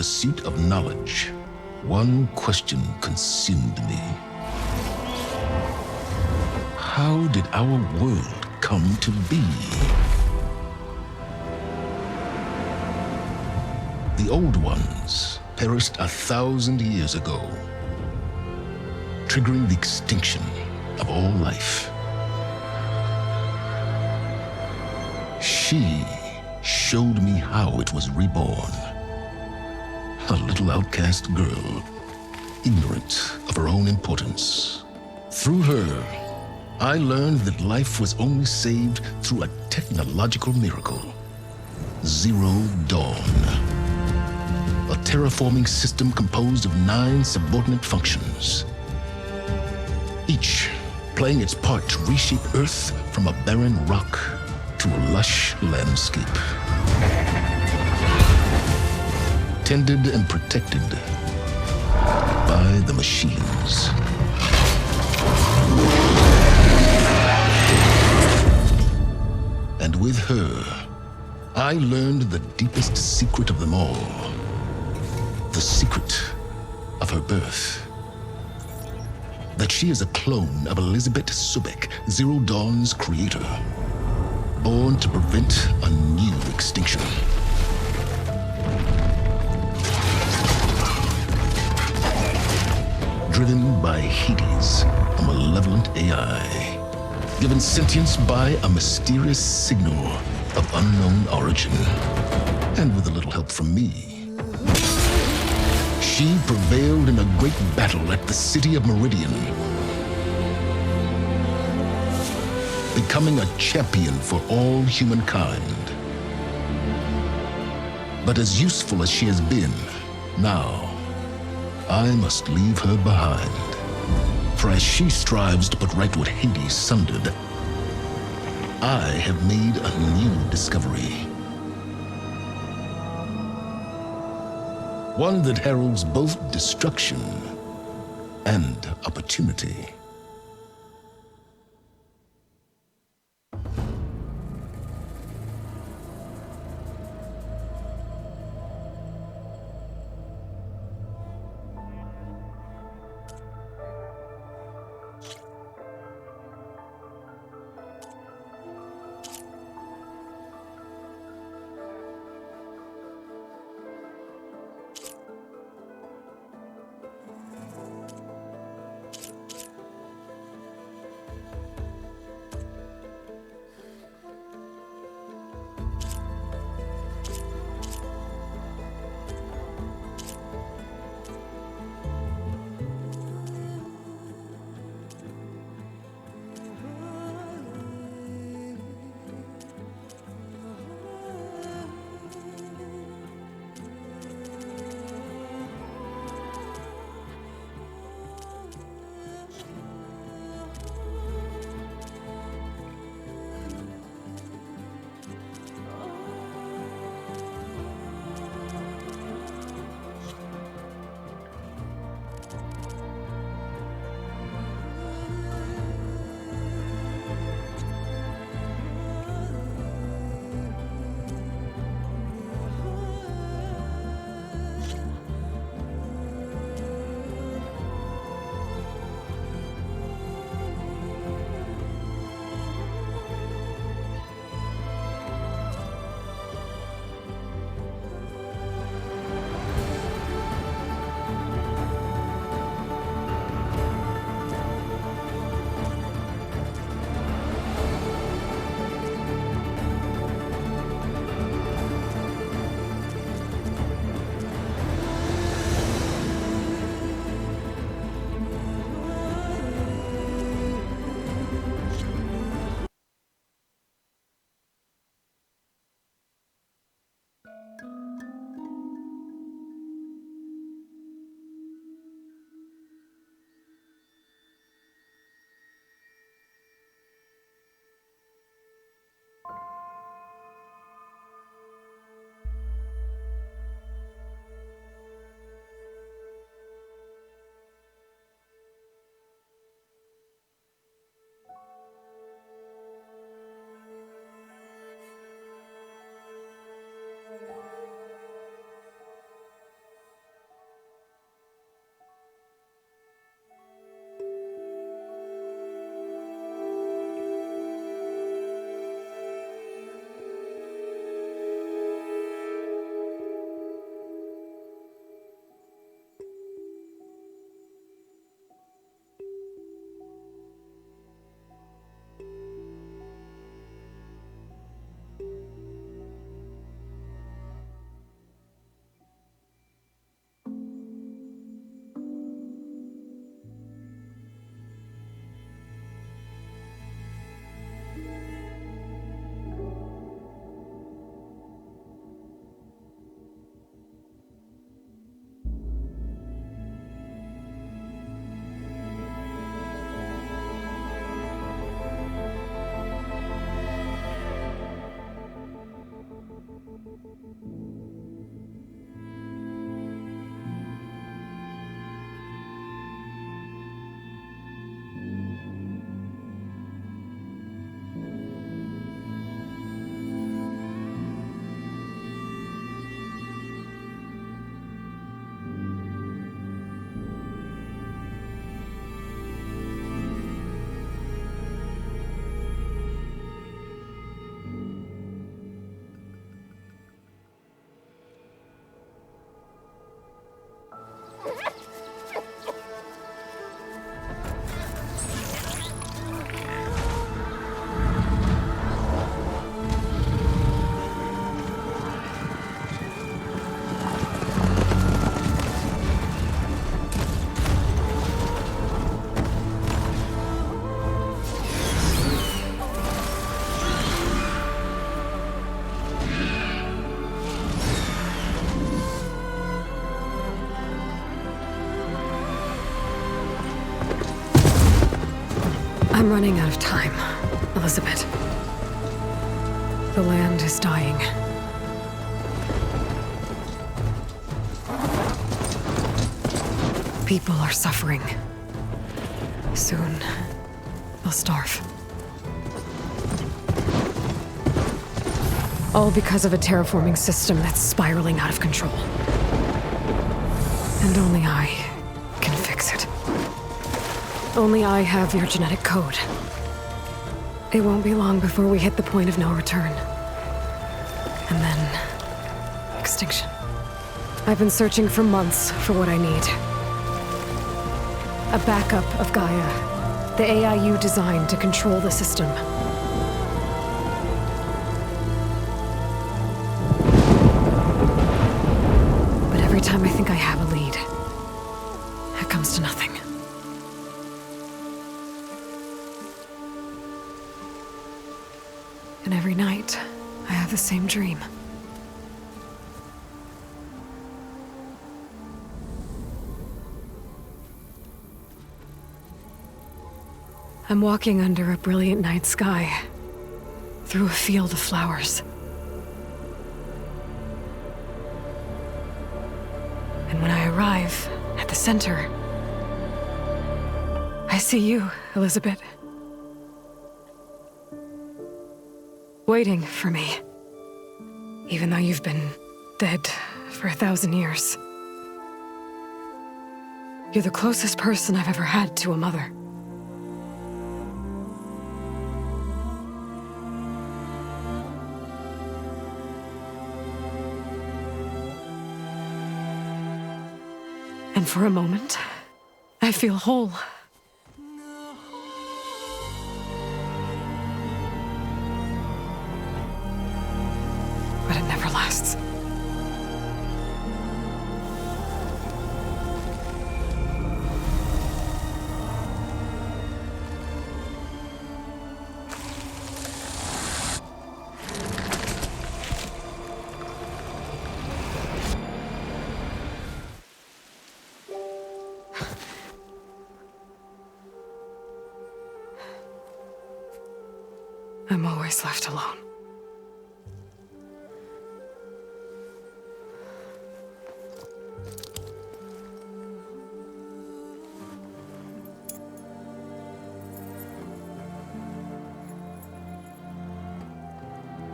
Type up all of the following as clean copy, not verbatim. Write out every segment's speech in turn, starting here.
pursuit of knowledge, one question consumed me. How did our world come to be? The old ones perished 1,000 years ago, triggering the extinction of all life. She showed me how it was reborn. A little outcast girl, ignorant of her own importance. Through her, I learned that life was only saved through a technological miracle. Zero Dawn. A terraforming system composed of 9 subordinate functions, each playing its part to reshape Earth from a barren rock to a lush landscape. Tended and protected by the machines. And with her, I learned the deepest secret of them all. The secret of her birth. That she is a clone of Elizabeth Subek, Zero Dawn's creator, born to prevent a new extinction. Driven by Hades, a malevolent AI, given sentience by a mysterious signal of unknown origin, and with a little help from me. She prevailed in a great battle at the city of Meridian, becoming a champion for all humankind. But as useful as she has been, now, I must leave her behind. For as she strives to put right what Hades sundered, I have made a new discovery. One that heralds both destruction and opportunity. I'm running out of time, Elizabeth. The land is dying. People are suffering. Soon, they'll starve. All because of a terraforming system that's spiraling out of control. And only I can fix it. Only I have your genetic code. It won't be long before we hit the point of no return. And then... extinction. I've been searching for months for what I need. A backup of Gaia. The AI you designed to control the system. But every time I think I have a lead, it comes to nothing. And every night, I have the same dream. I'm walking under a brilliant night sky, through a field of flowers. And when I arrive at the center, I see you, Elizabeth. Waiting for me. Even though you've been dead for 1,000 years. You're the closest person I've ever had to a mother. And for a moment, I feel whole. But it never lasts. I'm always left alone.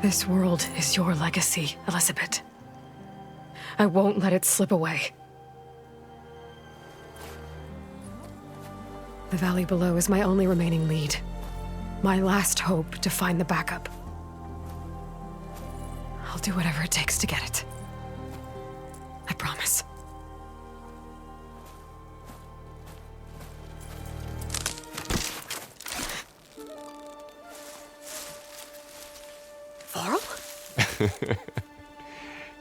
This world is your legacy, Elizabeth. I won't let it slip away. The valley below is my only remaining lead. My last hope to find the backup. I'll do whatever it takes to get it. I promise. Varl?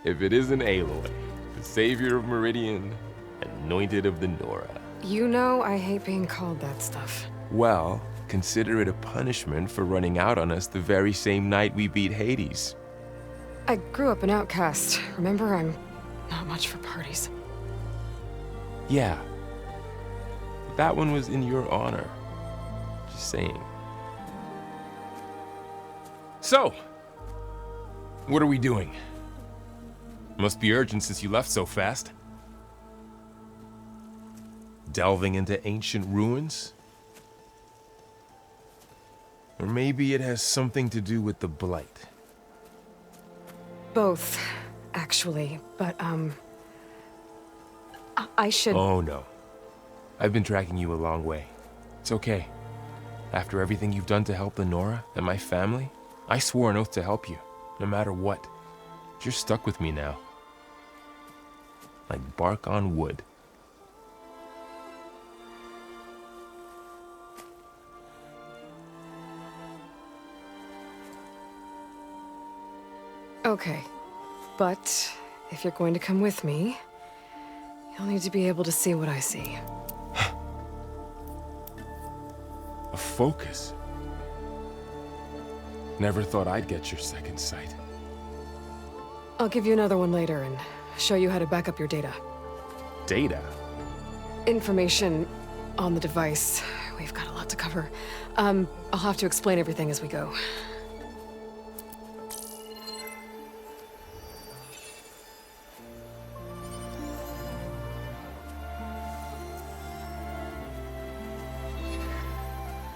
If it isn't Aloy, the savior of Meridian, anointed of the Nora. You know I hate being called that stuff. Well, consider it a punishment for running out on us the very same night we beat Hades. I grew up an outcast. Remember, I'm not much for parties. Yeah. That one was in your honor. Just saying. So, what are we doing? Must be urgent since you left so fast. Delving into ancient ruins? Or maybe it has something to do with the Blight. Both, actually, but, I should... Oh, no. I've been tracking you a long way. It's okay. After everything you've done to help the Nora and my family, I swore an oath to help you, no matter what. You're stuck with me now. Like bark on wood. Okay, but if you're going to come with me, you'll need to be able to see what I see. A focus? Never thought I'd get your second sight. I'll give you another one later and show you how to back up your data. Data? Information on the device. We've got a lot to cover. I'll have to explain everything as we go.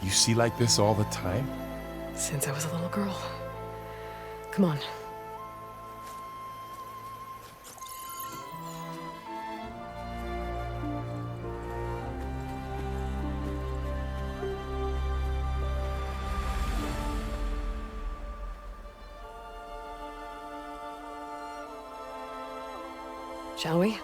You see like this all the time? Since I was a little girl. Come on. Shall we?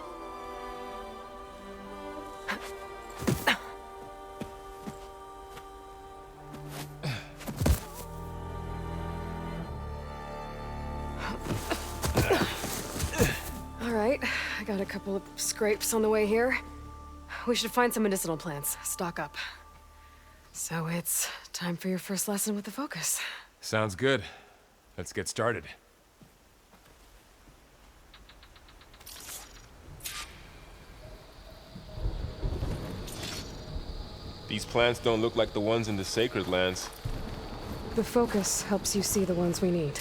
All right, I got a couple of scrapes on the way here. We should find some medicinal plants, stock up. So it's time for your first lesson with the Focus. Sounds good. Let's get started. These plants don't look like the ones in the Sacred Lands. The Focus helps you see the ones we need.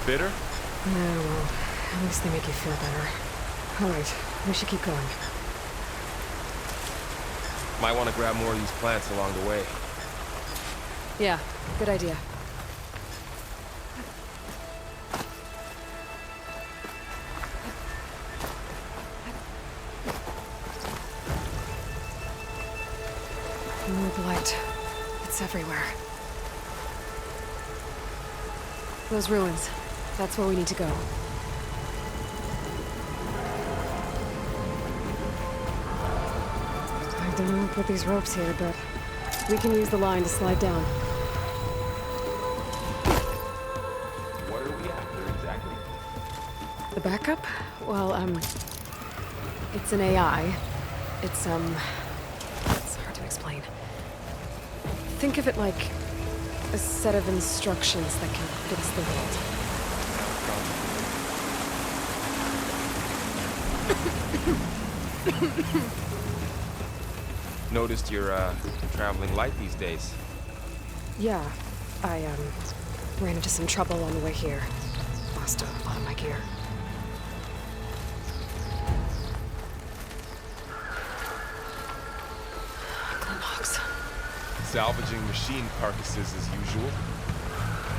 Bitter? Yeah, well, at least they make you feel better. All right, we should keep going. Might want to grab more of these plants along the way. Yeah, good idea. Move light. It's everywhere. Those ruins. That's where we need to go. I don't know who put these ropes here, but we can use the line to slide down. What are we after exactly? The backup? Well, it's an AI. It's hard to explain. Think of it like a set of instructions that can fix the world. Noticed you're traveling light these days. Yeah, I, ran into some trouble on the way here. Lost a lot of my gear. Glowbox. Salvaging machine carcasses as usual.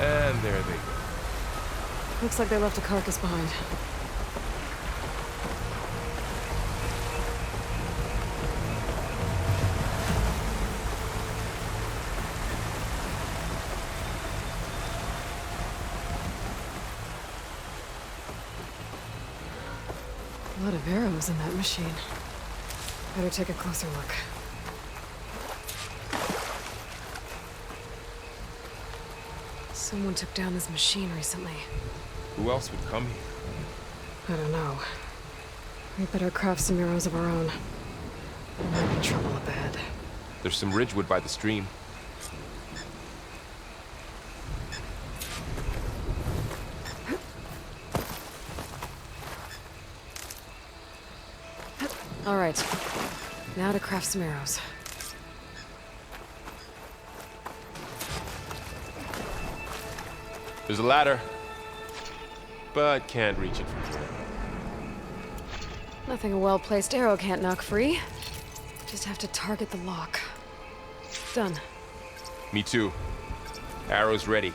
And there they go. Looks like they left a carcass behind. A lot of arrows in that machine. Better take a closer look. Someone took down this machine recently. Who else would come here? I don't know. We better craft some arrows of our own. We might be in trouble up ahead. There's some ridgewood by the stream. All right. Now to craft some arrows. There's a ladder, but can't reach it from here. Nothing a well-placed arrow can't knock free. Just have to target the lock. Done. Me too. Arrows ready.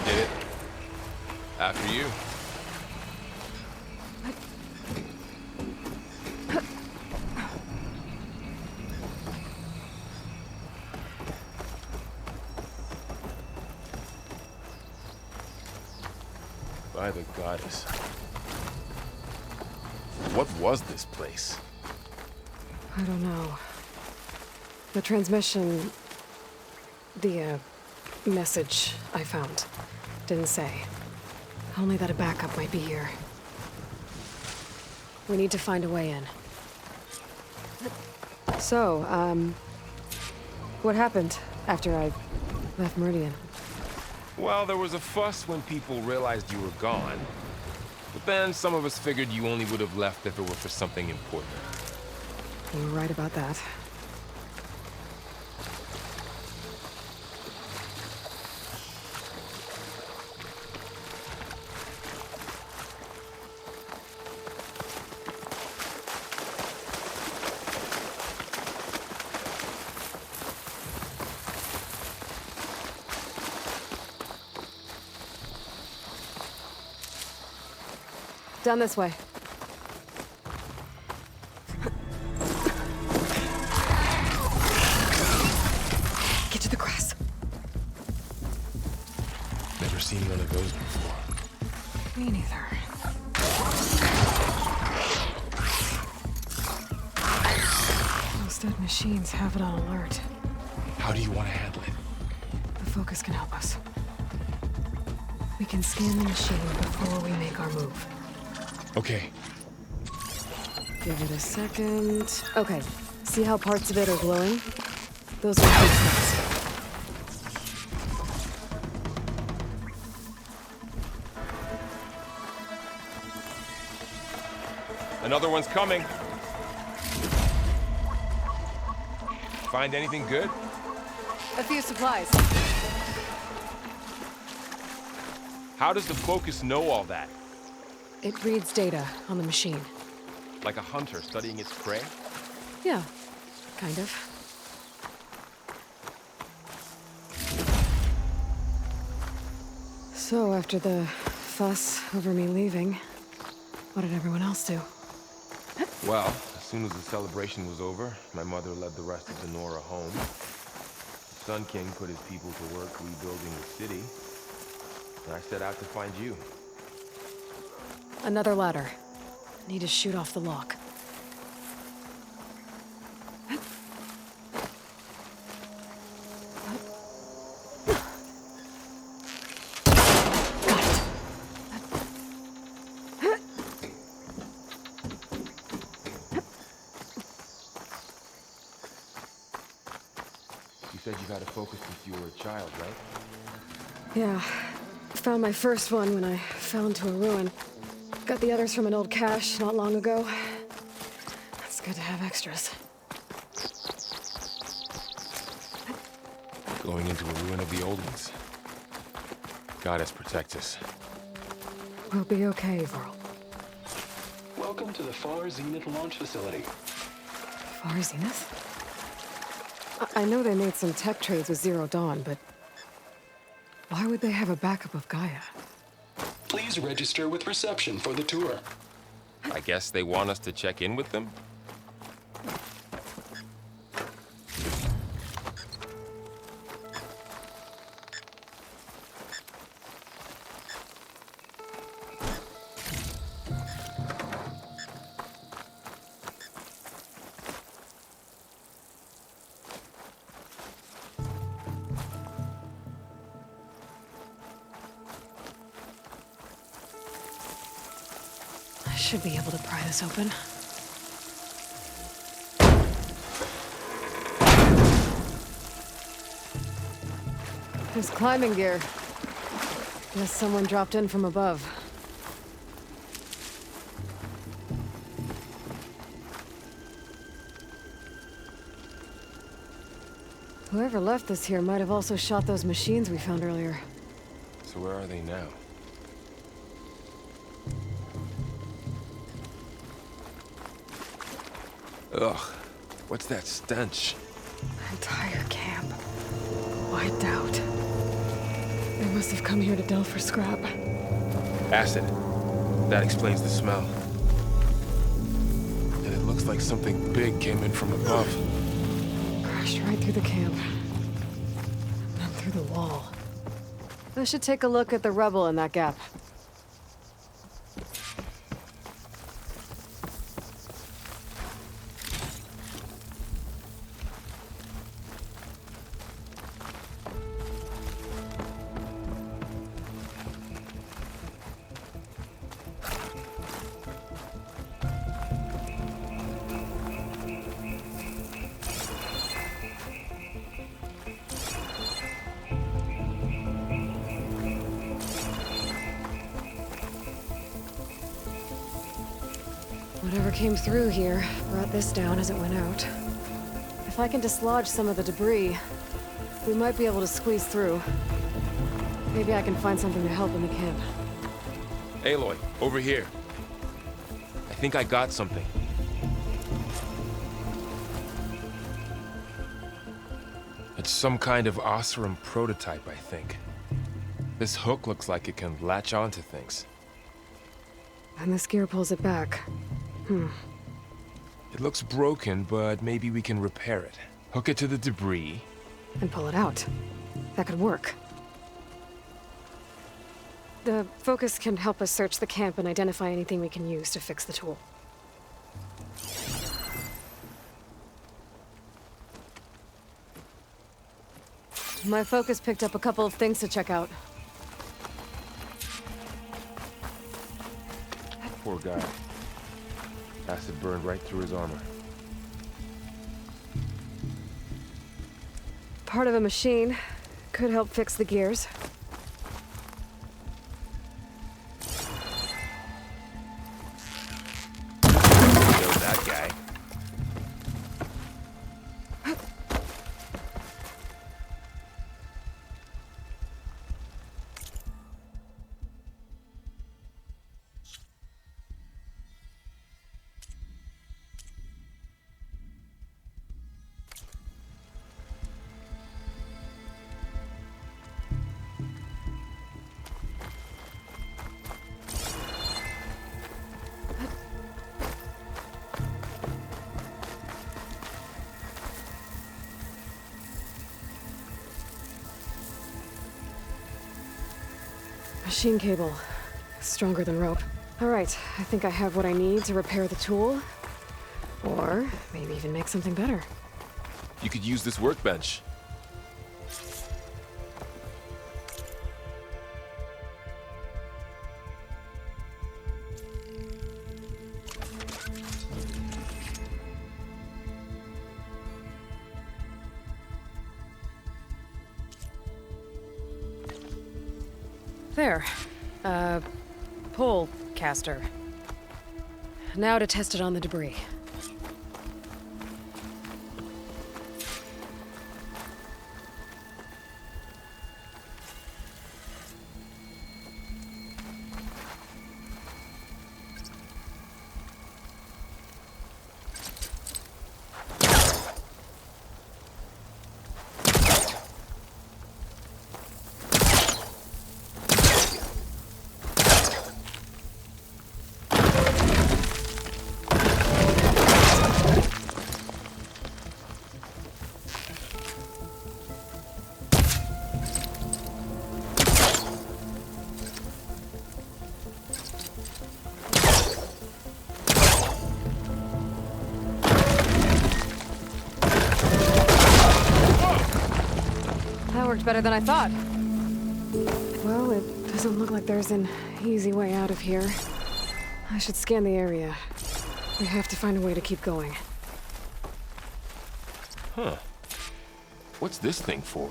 Get it? After you. By the goddess. What was this place? I don't know. The transmission... The, message I found didn't say. Only that a backup might be here. We need to find a way in. So, what happened after I left Meridian? Well, there was a fuss when people realized you were gone. But then some of us figured you only would have left if it were for something important. You were right about that. Down this way. Get to the grass. Never seen one of those before. Me neither. Those dead machines have it on alert. How do you want to handle it? The focus can help us. We can scan the machine before we make our move. Okay. Give it a second. Okay. See how parts of it are glowing? Those are focus. Another one's coming. Find anything good? A few supplies. How does the focus know all that? It reads data on the machine. Like a hunter studying its prey? Yeah, kind of. So, after the fuss over me leaving, what did everyone else do? Well, as soon as the celebration was over, my mother led the rest of the Nora home. The Sun King put his people to work rebuilding the city, and I set out to find you. Another ladder. Need to shoot off the lock. You said you had a focus since you were a child, right? Yeah. Found my first one when I fell into a ruin. Got the others from an old cache not long ago. It's good to have extras. Going into a ruin of the old ones. Goddess protect us. We'll be okay, Varl. Welcome to the Far Zenith launch facility. Far Zenith? I know they made some tech trades with Zero Dawn, but why would they have a backup of Gaia? Please register with reception for the tour. I guess they want us to check in with them? I should be able to pry this open. There's climbing gear. Guess someone dropped in from above. Whoever left this here might have also shot those machines we found earlier. So where are they now? Ugh, what's that stench? Entire camp wiped out. They must have come here to delve for scrap. Acid. That explains the smell. And it looks like something big came in from above. Crashed right through the camp. And through the wall. I should take a look at the rubble in that gap. Whatever came through here brought this down as it went out. If I can dislodge some of the debris, we might be able to squeeze through. Maybe I can find something to help in the camp. Aloy, over here. I think I got something. It's some kind of Oseram prototype, I think. This hook looks like it can latch onto things. And this gear pulls it back. It looks broken, but maybe we can repair it. Hook it to the debris. And pull it out. That could work. The focus can help us search the camp and identify anything we can use to fix the tool. My focus picked up a couple of things to check out. Poor guy. Acid burned right through his armor. Part of a machine. Could help fix the gears. Know that guy. Machine cable. Stronger than rope. All right, I think I have what I need to repair the tool. Or maybe even make something better. You could use this workbench. There. Pull caster. Now to test it on the debris. Worked better than I thought. Well, it doesn't look like there's an easy way out of here. I should scan the area. We have to find a way to keep going. Huh. What's this thing for?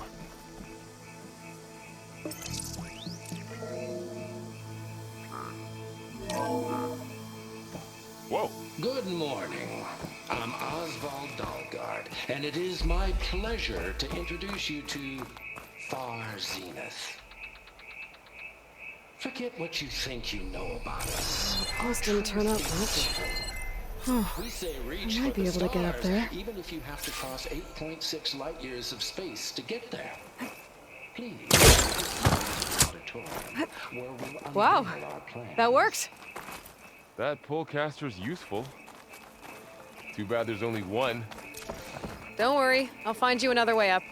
Whoa. Good morning. I'm Oswald Dalgard, and it is my pleasure to introduce you to Far Zenith. Forget what you think you know about us. Post didn't turn out much. Oh, We say reach I might for be the able to get up stars, there. even if you have to cross 8.6 light years of space to get there. Please. laboratory, where we'll Wow, unveil our plans. that worked. That pullcaster's useful. Too bad there's only one. Don't worry, I'll find you another way up.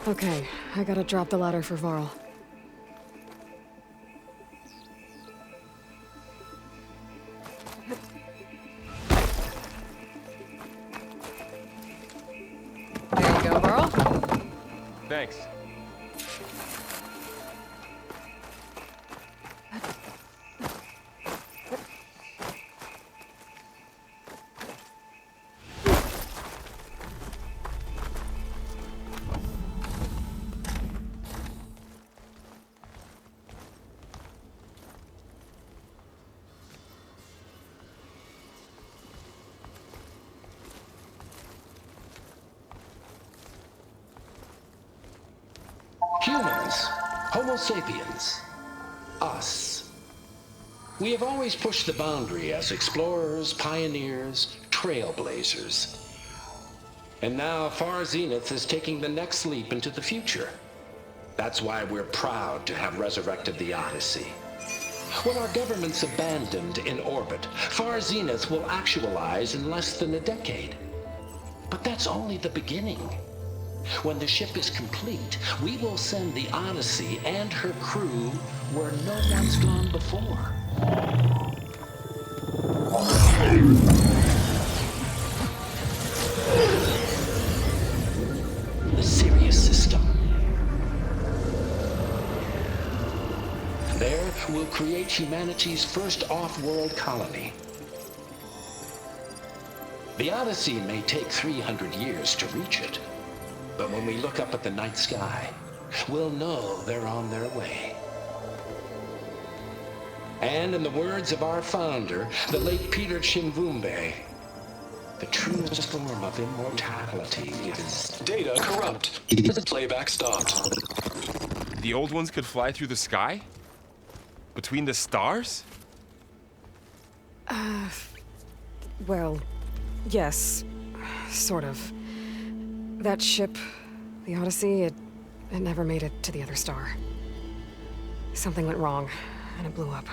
Okay, I gotta drop the ladder for Varl. There you go, Varl. Thanks. Humans, Homo sapiens, us. We have always pushed the boundary as explorers, pioneers, trailblazers. And now Far Zenith is taking the next leap into the future. That's why we're proud to have resurrected the Odyssey. When our government's abandoned in orbit, Far Zenith will actualize in less than a decade. But that's only the beginning. When the ship is complete, we will send the Odyssey and her crew where no one's gone before. The Sirius system. There, we'll create humanity's first off-world colony. The Odyssey may take 300 years to reach it. But when we look up at the night sky, we'll know they're on their way. And in the words of our founder, the late Peter Chimvumbe, the truest form of immortality is... Data corrupt. Playback stopped. The old ones could fly through the sky? Between the stars? Well, yes, sort of. That ship, the Odyssey, it never made it to the other star. Something went wrong, and it blew up.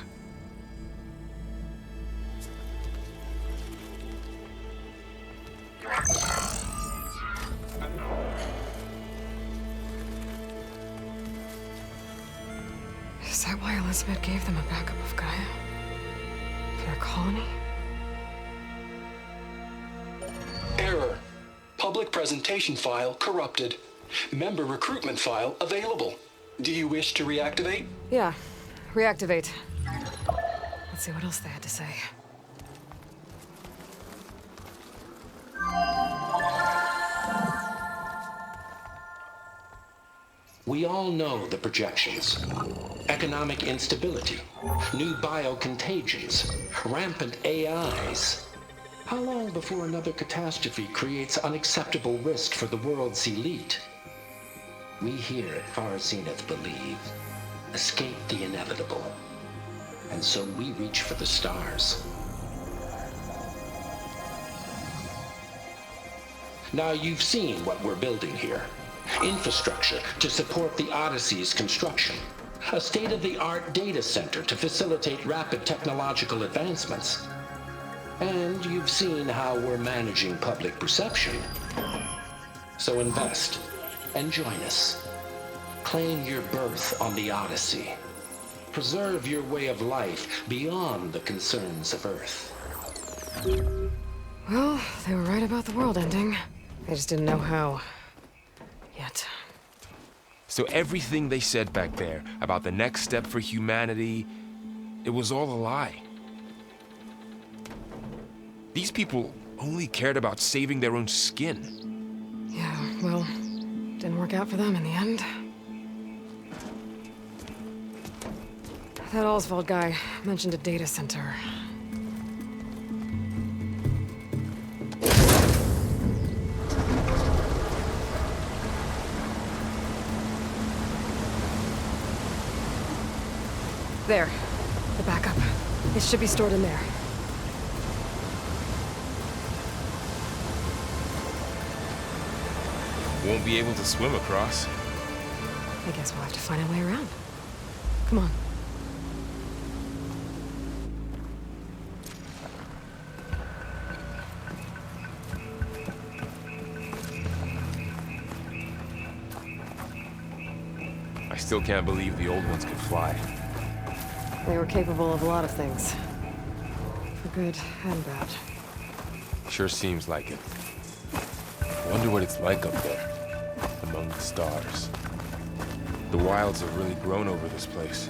Is that why Elizabeth gave them a backup of Gaia? For their colony? Error. Public presentation file corrupted. Member recruitment file available. Do you wish to reactivate? Yeah, reactivate. Let's see what else they had to say. We all know the projections. Economic instability, new biocontagions, rampant AIs. How long before another catastrophe creates unacceptable risk for the world's elite? We here at Far Zenith believe, escape the inevitable. And so we reach for the stars. Now you've seen what we're building here. Infrastructure to support the Odyssey's construction. A state-of-the-art data center to facilitate rapid technological advancements. And you've seen how we're managing public perception. So invest and join us. Claim your berth on the Odyssey. Preserve your way of life beyond the concerns of Earth. Well, they were right about the world ending. I just didn't know how. Yet. So everything they said back there about the next step for humanity, it was all a lie. These people only cared about saving their own skin. Yeah, well, didn't work out for them in the end. That Oswald guy mentioned a data center. There. The backup. It should be stored in there. Won't be able to swim across. I guess we'll have to find a way around. Come on. I still can't believe the old ones could fly. They were capable of a lot of things. For good and bad. Sure seems like it. Wonder what it's like up there, among the stars. The wilds have really grown over this place.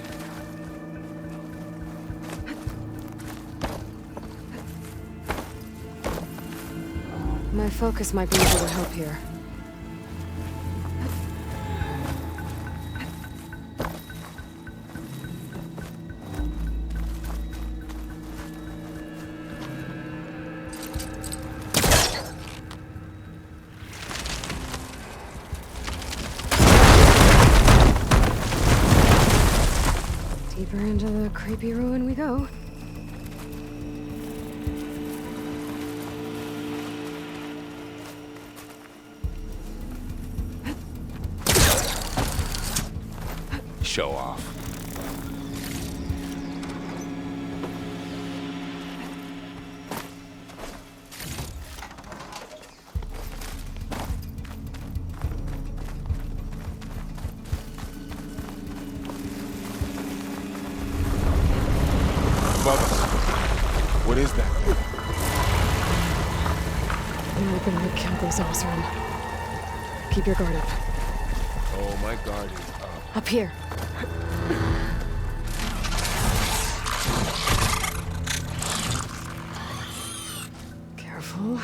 My focus might be able to help here. Deeper into the creepy ruin we go. Show off. Above us. What is that? I'm hoping we killed those Osram. Keep your guard up. Oh, my guard is up. Up here. Careful.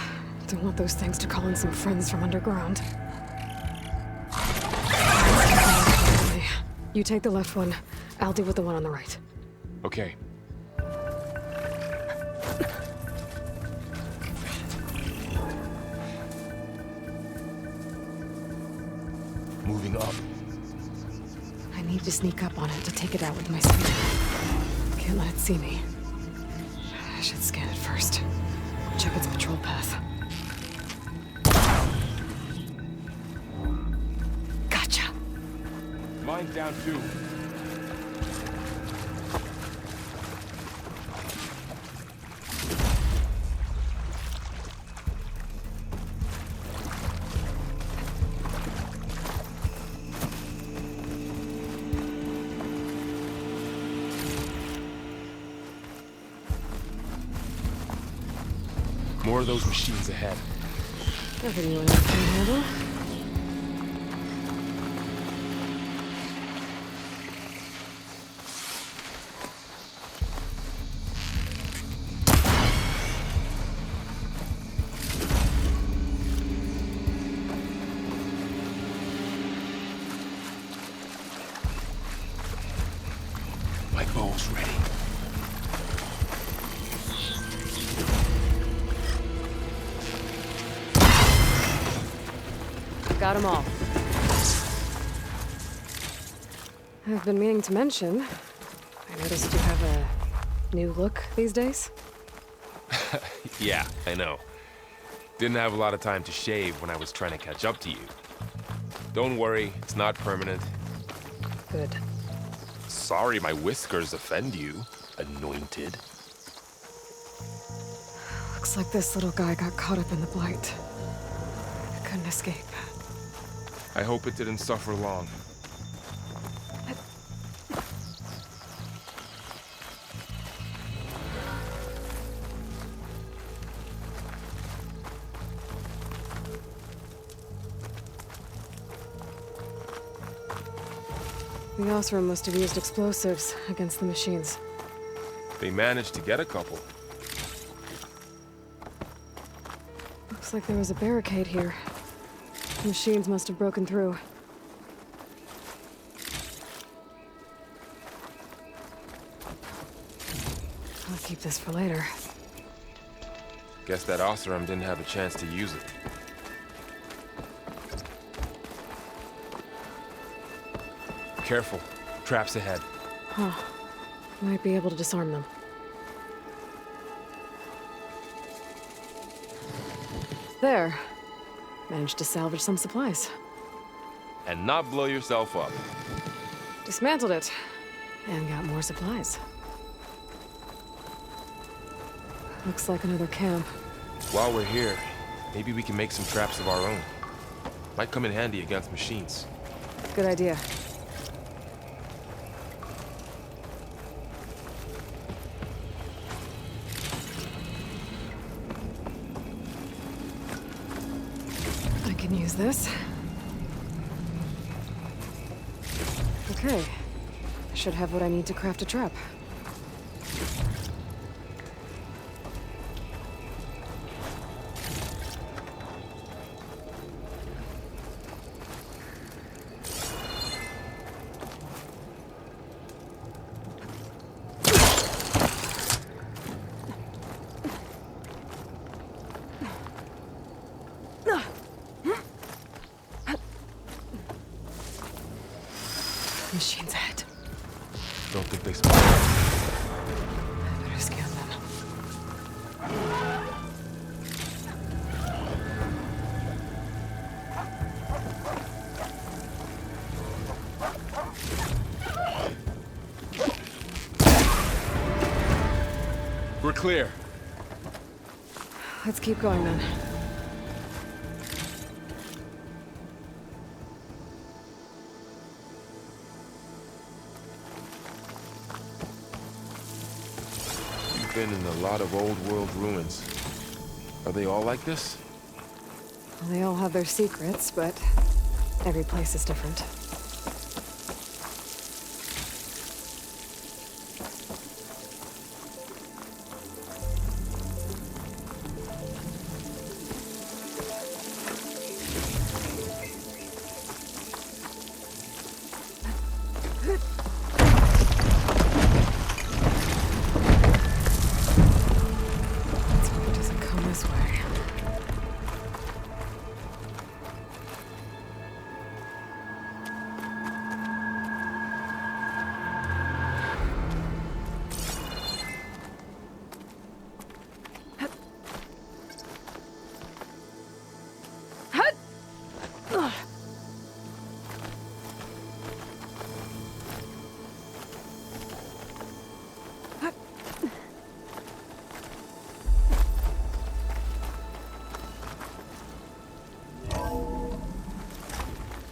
Don't want those things to call in some friends from underground. You take the left one. I'll deal with the one on the right. Okay. Moving up. I need to sneak up on it to take it out with my speed. Can't let it see me. I should scan it first. Check its patrol path. Gotcha. Mine's down too. More of those machines ahead. Nothing you and I can handle. My bow's ready. Got them all. I've been meaning to mention, I noticed you have a new look these days. Yeah, I know. Didn't have a lot of time to shave when I was trying to catch up to you. Don't worry, it's not permanent. Good. Sorry my whiskers offend you, anointed. Looks like this little guy got caught up in the blight. Couldn't escape. I hope it didn't suffer long. The Osram must have used explosives against the machines. They managed to get a couple. Looks like there was a barricade here. The machines must have broken through. I'll keep this for later. Guess that Osram didn't have a chance to use it. Careful. Traps ahead. Huh. Might be able to disarm them. There. Managed to salvage some supplies. And not blow yourself up. Dismantled it. And got more supplies. Looks like another camp. While we're here, maybe we can make some traps of our own. Might come in handy against machines. Good idea. I can use this. Okay. I should have what I need to craft a trap. Machines ahead. Don't think they spot us. I better scan them. We're clear. Let's keep going then. We've been in a lot of old world ruins. Are they all like this? Well, they all have their secrets, but every place is different. Let's hope it doesn't come this way.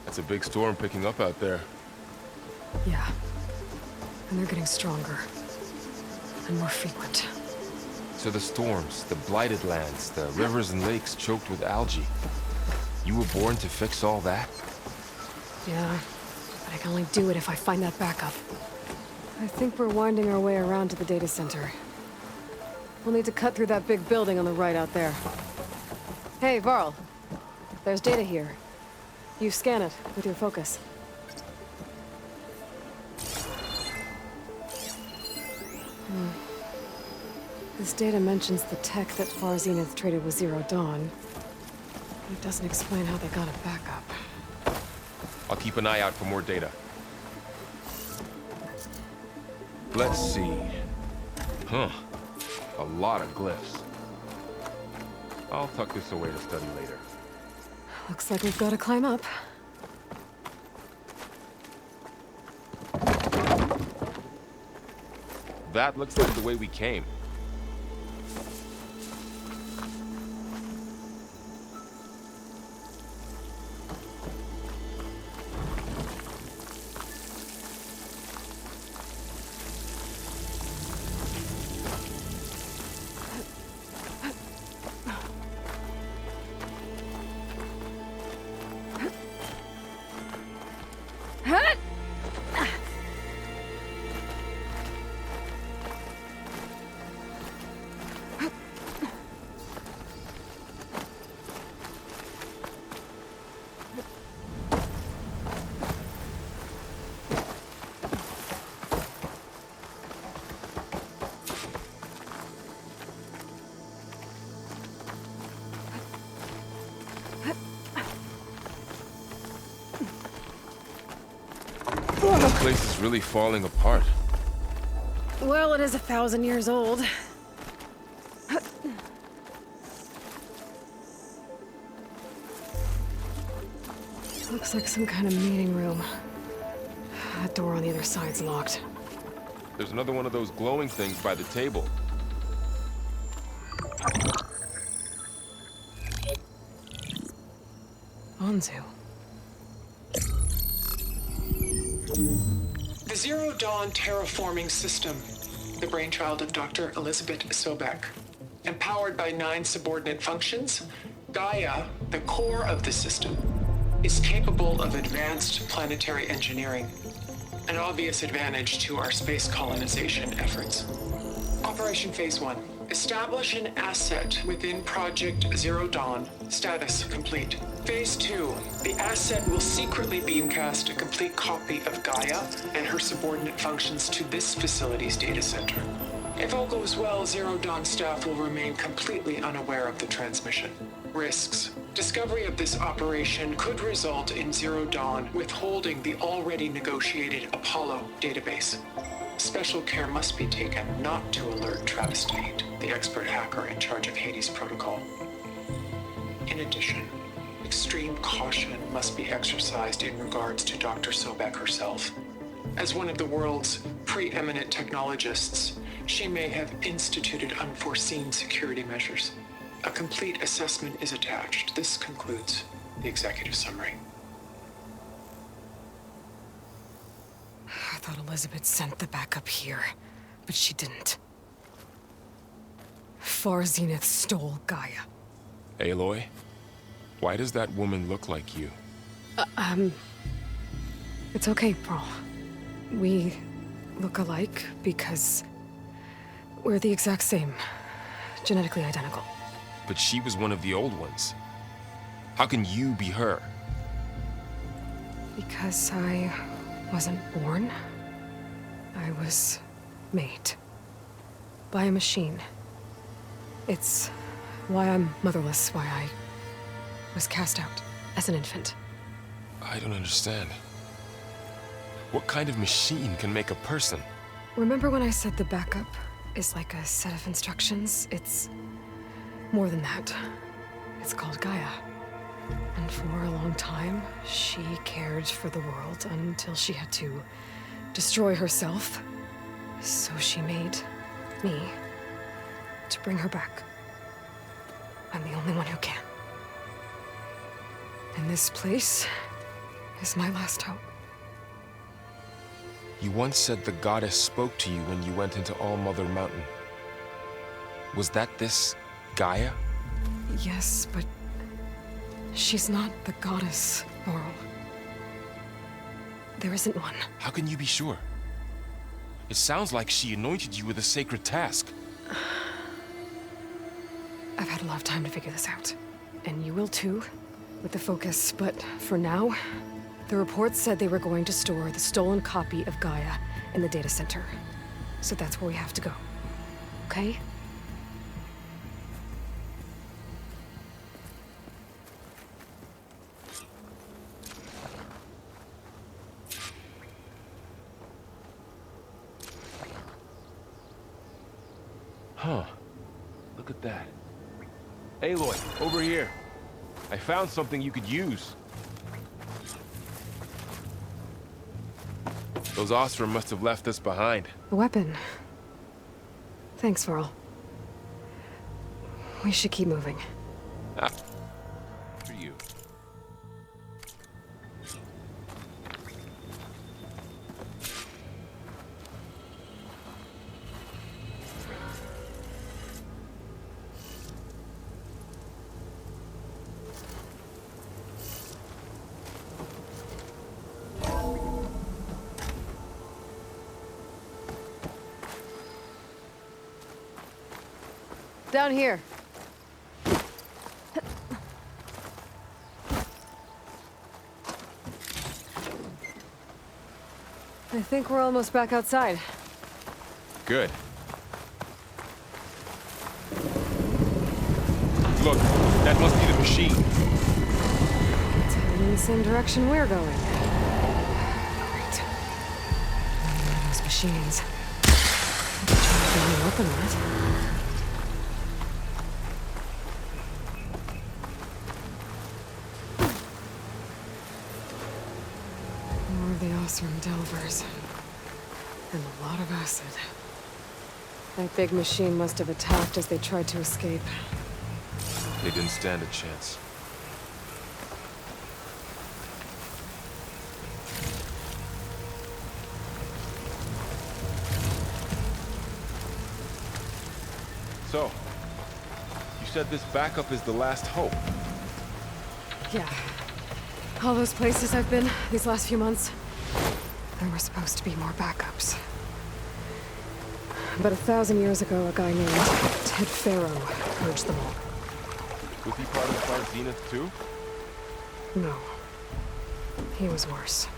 It's a big storm picking up out there. Yeah. And they're getting stronger. And more frequent. So the storms, the blighted lands, the rivers and lakes choked with algae. You were born to fix all that? Yeah, but I can only do it if I find that backup. I think we're winding our way around to the data center. We'll need to cut through that big building on the right out there. Hey, Varl. There's data here. You scan it with your focus. This data mentions the tech that Far Zenith traded with Zero Dawn. It doesn't explain how they got it back up. I'll keep an eye out for more data. Let's see. Huh. A lot of glyphs. I'll tuck this away to study later. Looks like we've got to climb up. That looks like the way we came. The place is really falling apart. Well, it is 1,000 years old. Looks like some kind of meeting room. That door on the other side's locked. There's another one of those glowing things by the table. Onzu. The Zero Dawn terraforming system, the brainchild of Dr. Elizabeth Sobek. Empowered by 9 subordinate functions, Gaia, the core of the system, is capable of advanced planetary engineering, an obvious advantage to our space colonization efforts. Operation Phase 1. Establish an asset within Project Zero Dawn. Status complete. Phase 2. The asset will secretly beamcast a complete copy of Gaia and her subordinate functions to this facility's data center. If all goes well, Zero Dawn staff will remain completely unaware of the transmission. Risks. Discovery of this operation could result in Zero Dawn withholding the already negotiated Apollo database. Special care must be taken not to alert Travis Tate, the expert hacker in charge of Hades Protocol. In addition, extreme caution must be exercised in regards to Dr. Sobek herself. As one of the world's preeminent technologists, she may have instituted unforeseen security measures. A complete assessment is attached. This concludes the executive summary. I thought Elizabeth sent the backup here, but she didn't. Far Zenith stole Gaia. Aloy, why does that woman look like you? It's okay, Pearl. We look alike because we're the exact same. Genetically identical. But she was one of the old ones. How can you be her? Because I wasn't born. I was made. By a machine. It's why I'm motherless, why I was cast out as an infant. I don't understand. What kind of machine can make a person? Remember when I said the backup is like a set of instructions? It's more than that. It's called Gaia. And for a long time, she cared for the world until she had to destroy herself. So she made me to bring her back. I'm the only one who can. And this place is my last hope. You once said the goddess spoke to you when you went into All Mother Mountain. Was that this Gaia? Yes, but she's not the goddess, Laurel. There isn't one. How can you be sure? It sounds like she anointed you with a sacred task. I've had a lot of time to figure this out. And you will too, with the focus. But for now, the reports said they were going to store the stolen copy of Gaia in the data center. So that's where we have to go. Okay? Huh. Look at that. Aloy, over here. I found something you could use. Those Ostrom must have left us behind. A weapon. Thanks, Varl. We should keep moving. For you. Down here. I think we're almost back outside. Good. Look, that must be the machine. It's heading in the same direction we're going. Great. Those machines. I'm trying to get me open on it. More of the Ostrom Delvers. And a lot of acid. That big machine must have attacked as they tried to escape. They didn't stand a chance. So, you said this backup is the last hope. Yeah. All those places I've been these last few months, there were supposed to be more backups. But 1,000 years ago, a guy named Ted Faro purged them all. Was he part of Far Zenith too? No. He was worse.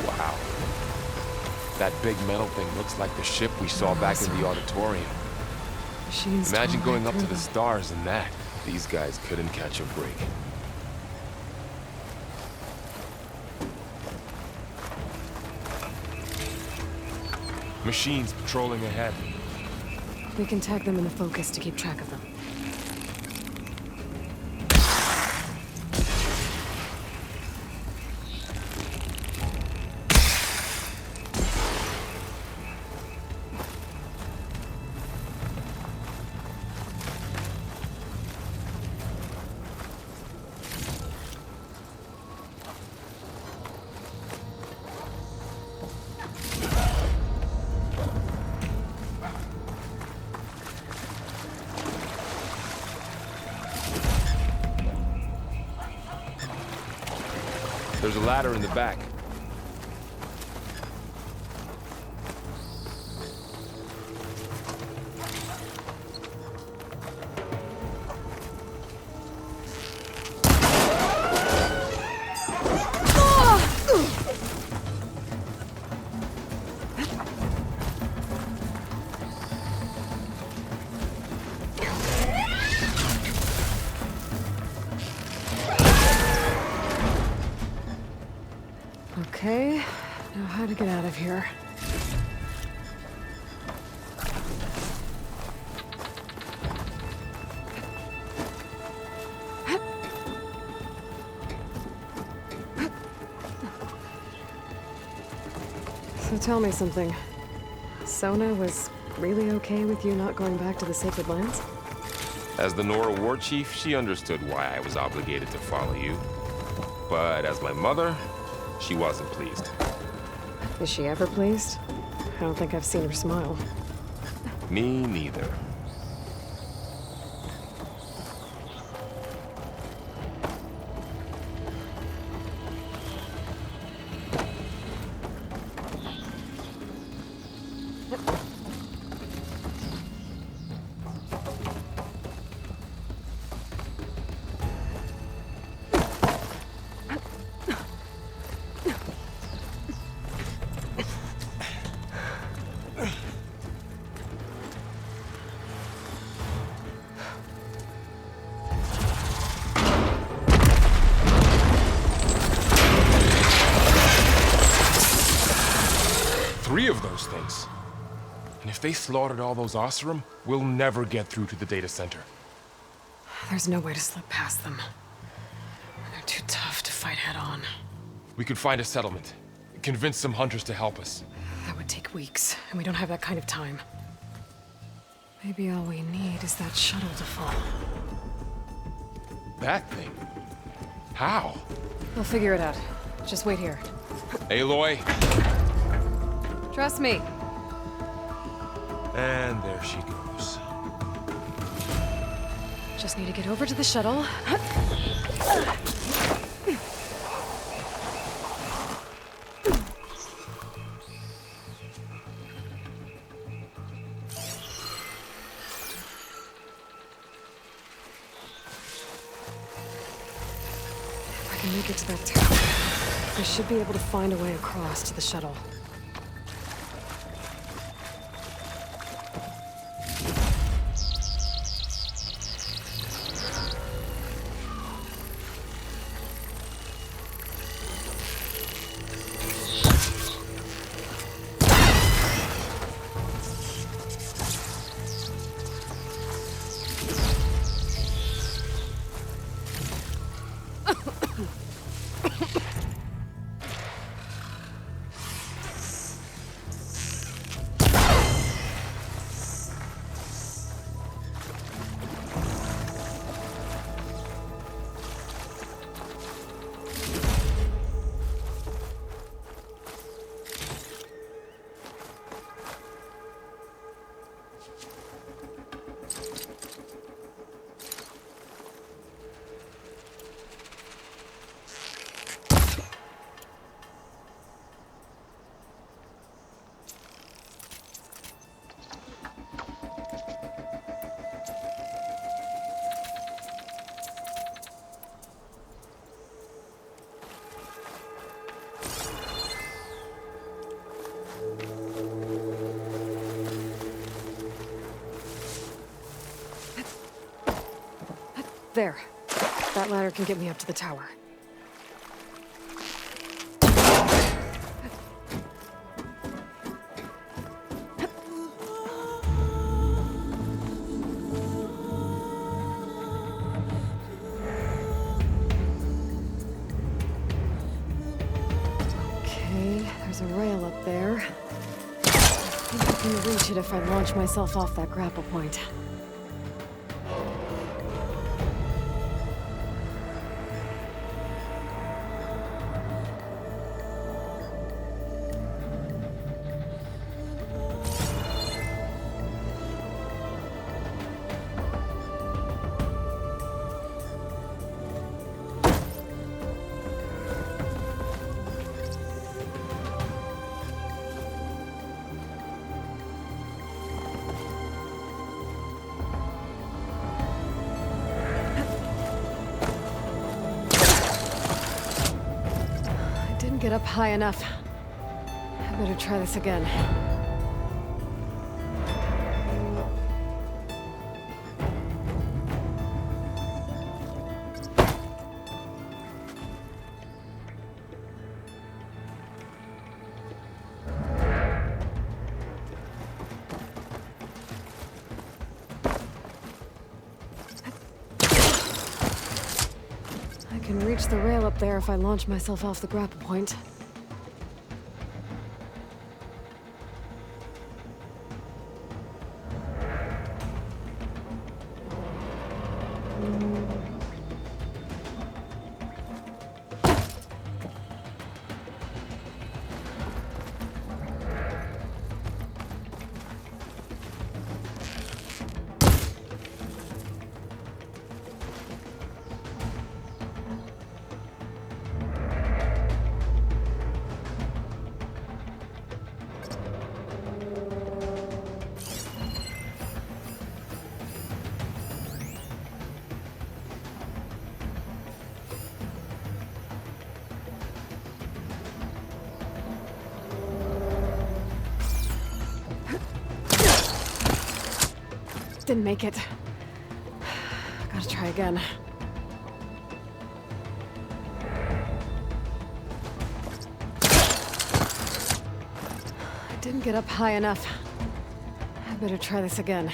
Wow. That big metal thing looks like the ship we saw back in the auditorium. Machines Imagine tore right going up to through the them. stars in that. These guys couldn't catch a break. Machines patrolling ahead. We can tag them in the focus to keep track of them. There's a ladder in the back. try to get out of here. So tell me something. Sona was really okay with you not going back to the Sacred Lands? As the Nora war chief, she understood why I was obligated to follow you. But as my mother, she wasn't pleased. Is she ever pleased? I don't think I've seen her smile. Me neither. Three of those things. And if they slaughtered all those Oseram, we'll never get through to the data center. There's no way to slip past them. They're too tough to fight head-on. We could find a settlement. Convince some hunters to help us. That would take weeks, and we don't have that kind of time. Maybe all we need is that shuttle to fall. That thing? How? We'll figure it out. Just wait here. Aloy. Trust me. And there she goes. Just need to get over to the shuttle. If I can make it to that tower, I should be able to find a way across to the shuttle. There. That ladder can get me up to the tower. Okay, there's a rail up there. I think I can reach it if I launch myself off that grapple point. Get up high enough. I better try this again. can reach the rail up there if I launch myself off the grapple point. Didn't make it. Gotta try again. I didn't get up high enough. I better try this again.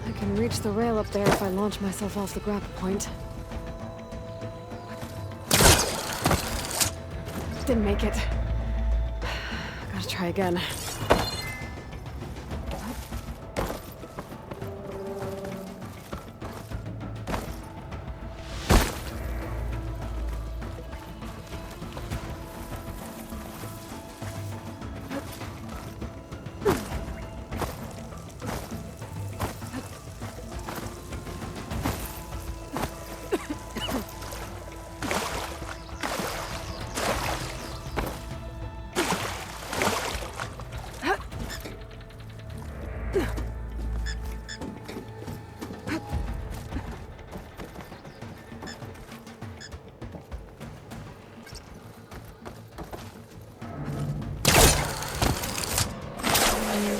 I can reach the rail up there if I launch myself off the grapple point. Didn't make it. Gotta try again.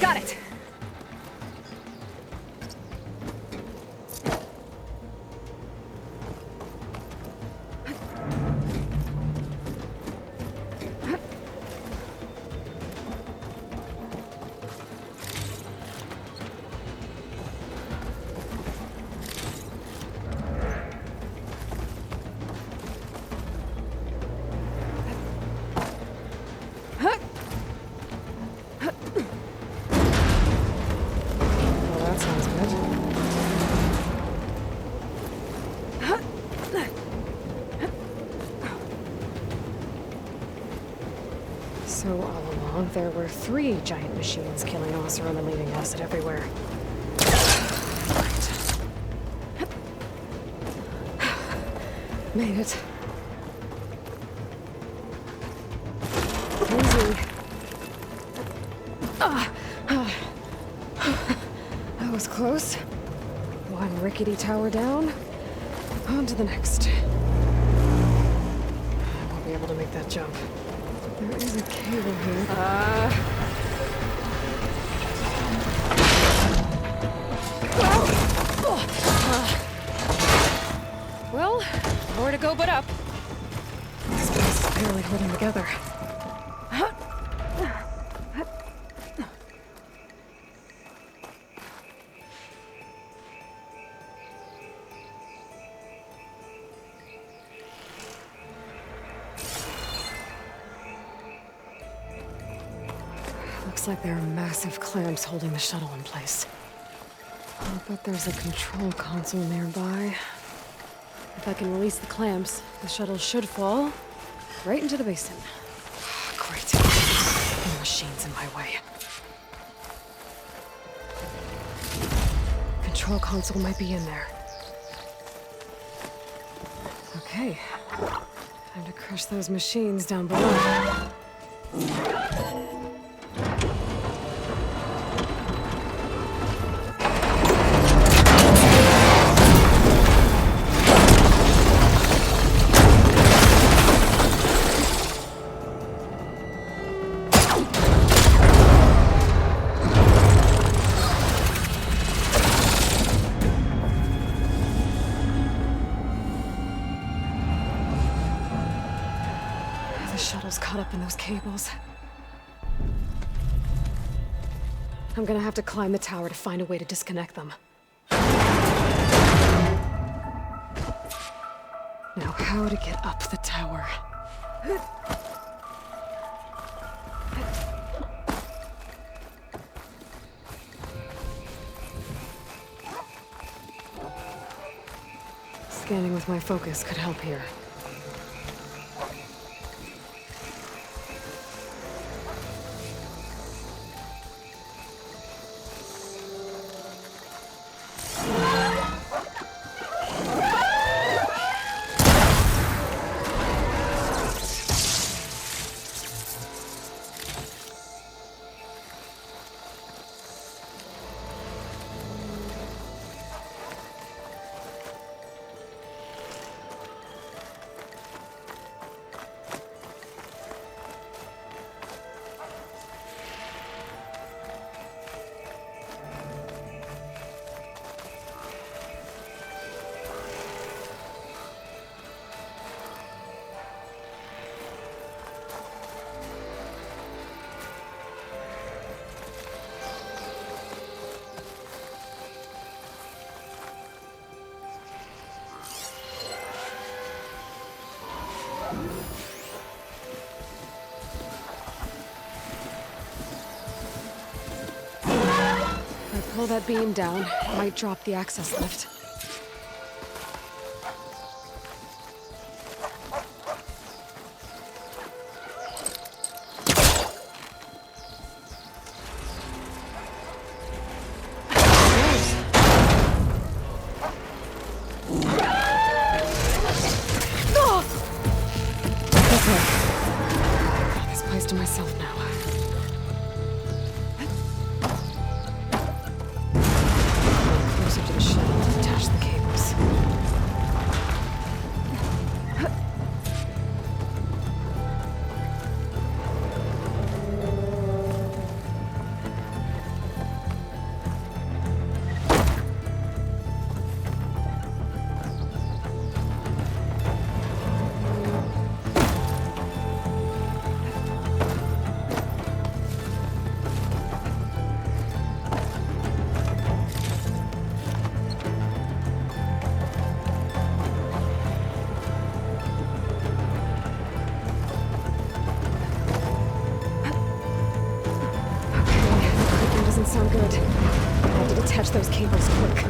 Got it! So all along, there were 3 giant machines killing Oseram and leaving acid everywhere. Right. Made it. Easy. That was close. One rickety tower down. On to the next. I won't be able to make that jump. There is a cable here. Well, nowhere to go but up. This place is barely holding together. Looks like there are massive clamps holding the shuttle in place. I'll bet there's a control console nearby. If I can release the clamps, the shuttle should fall right into the basin. Great. The machine's in my way. Control console might be in there. Okay. Time to crush those machines down below. The shuttle's caught up in those cables. I'm gonna have to climb the tower to find a way to disconnect them. Now how to get up the tower. Scanning with my focus could help here. Pull that beam down, might drop the access lift. Okay. This place to myself now. Closer to the shell to attach the cables. Doesn't sound good. I have to detach those cables quick.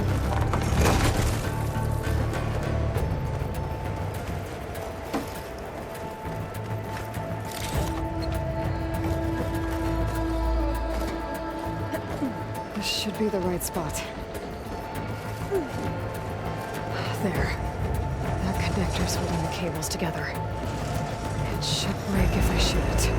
This should be the right spot. There. That connector's holding the cables together. It should break if I shoot it.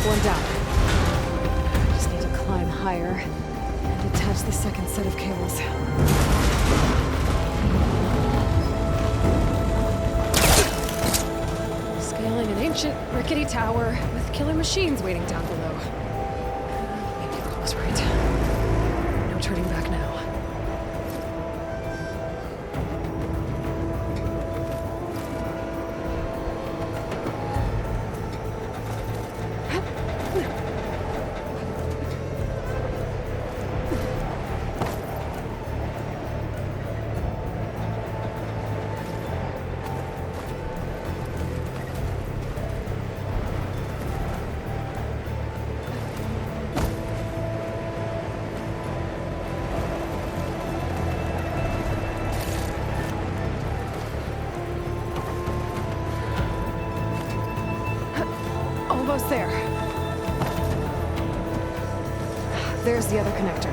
One down. Just need to climb higher and attach the second set of cables. Scaling an ancient, rickety tower with killer machines waiting down below. Maybe Earl was right. No turning back now. Almost there. There's the other connector.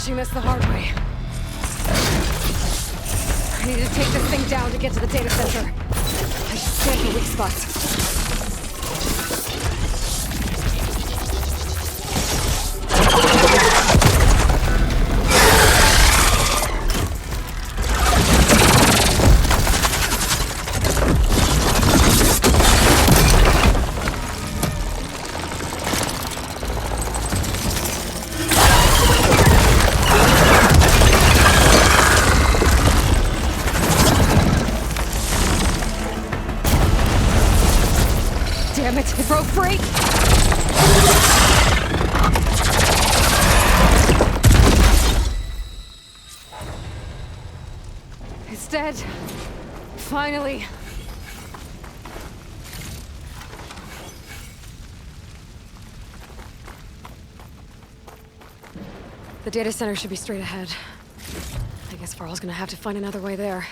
finishing this the hard way. I need to take this thing down to get to the data center. I should scan for weak spots. Damn it, it broke free! It's dead. Finally. The data center should be straight ahead. I guess Varl's gonna have to find another way there.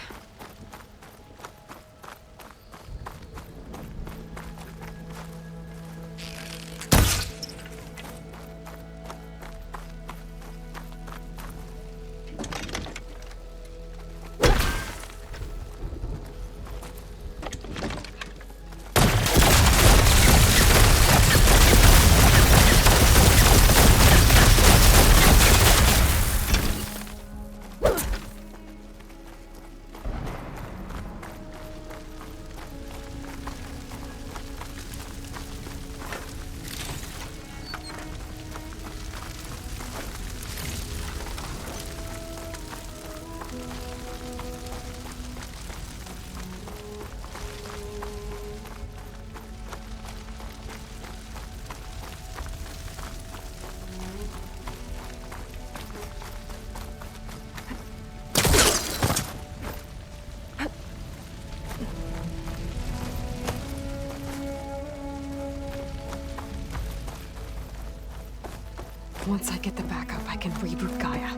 Once I get the backup, I can reboot Gaia,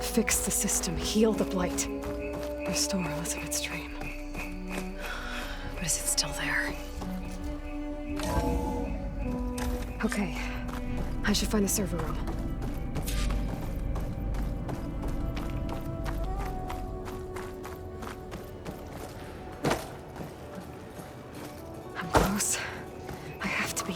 fix the system, heal the Blight, restore Elizabeth's dream. But is it still there? Okay, I should find the server room. I'm close. I have to be.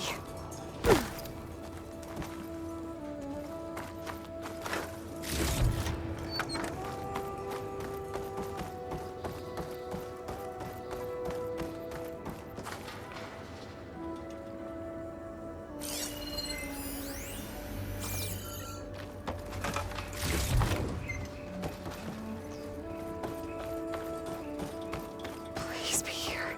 Please be here.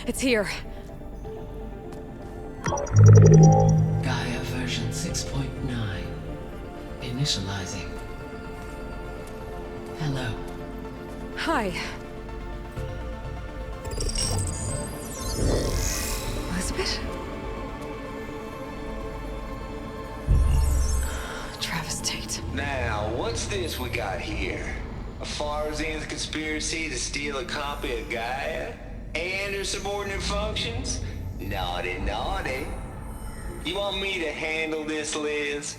It's here. Gaia version 6.9. Initializing. Hello. Hi. Elizabeth? Travis Tate. Now, what's this we got here? A Farsian's conspiracy to steal a copy of Gaia? And her subordinate functions? Naughty, naughty. You want me to handle this, Liz?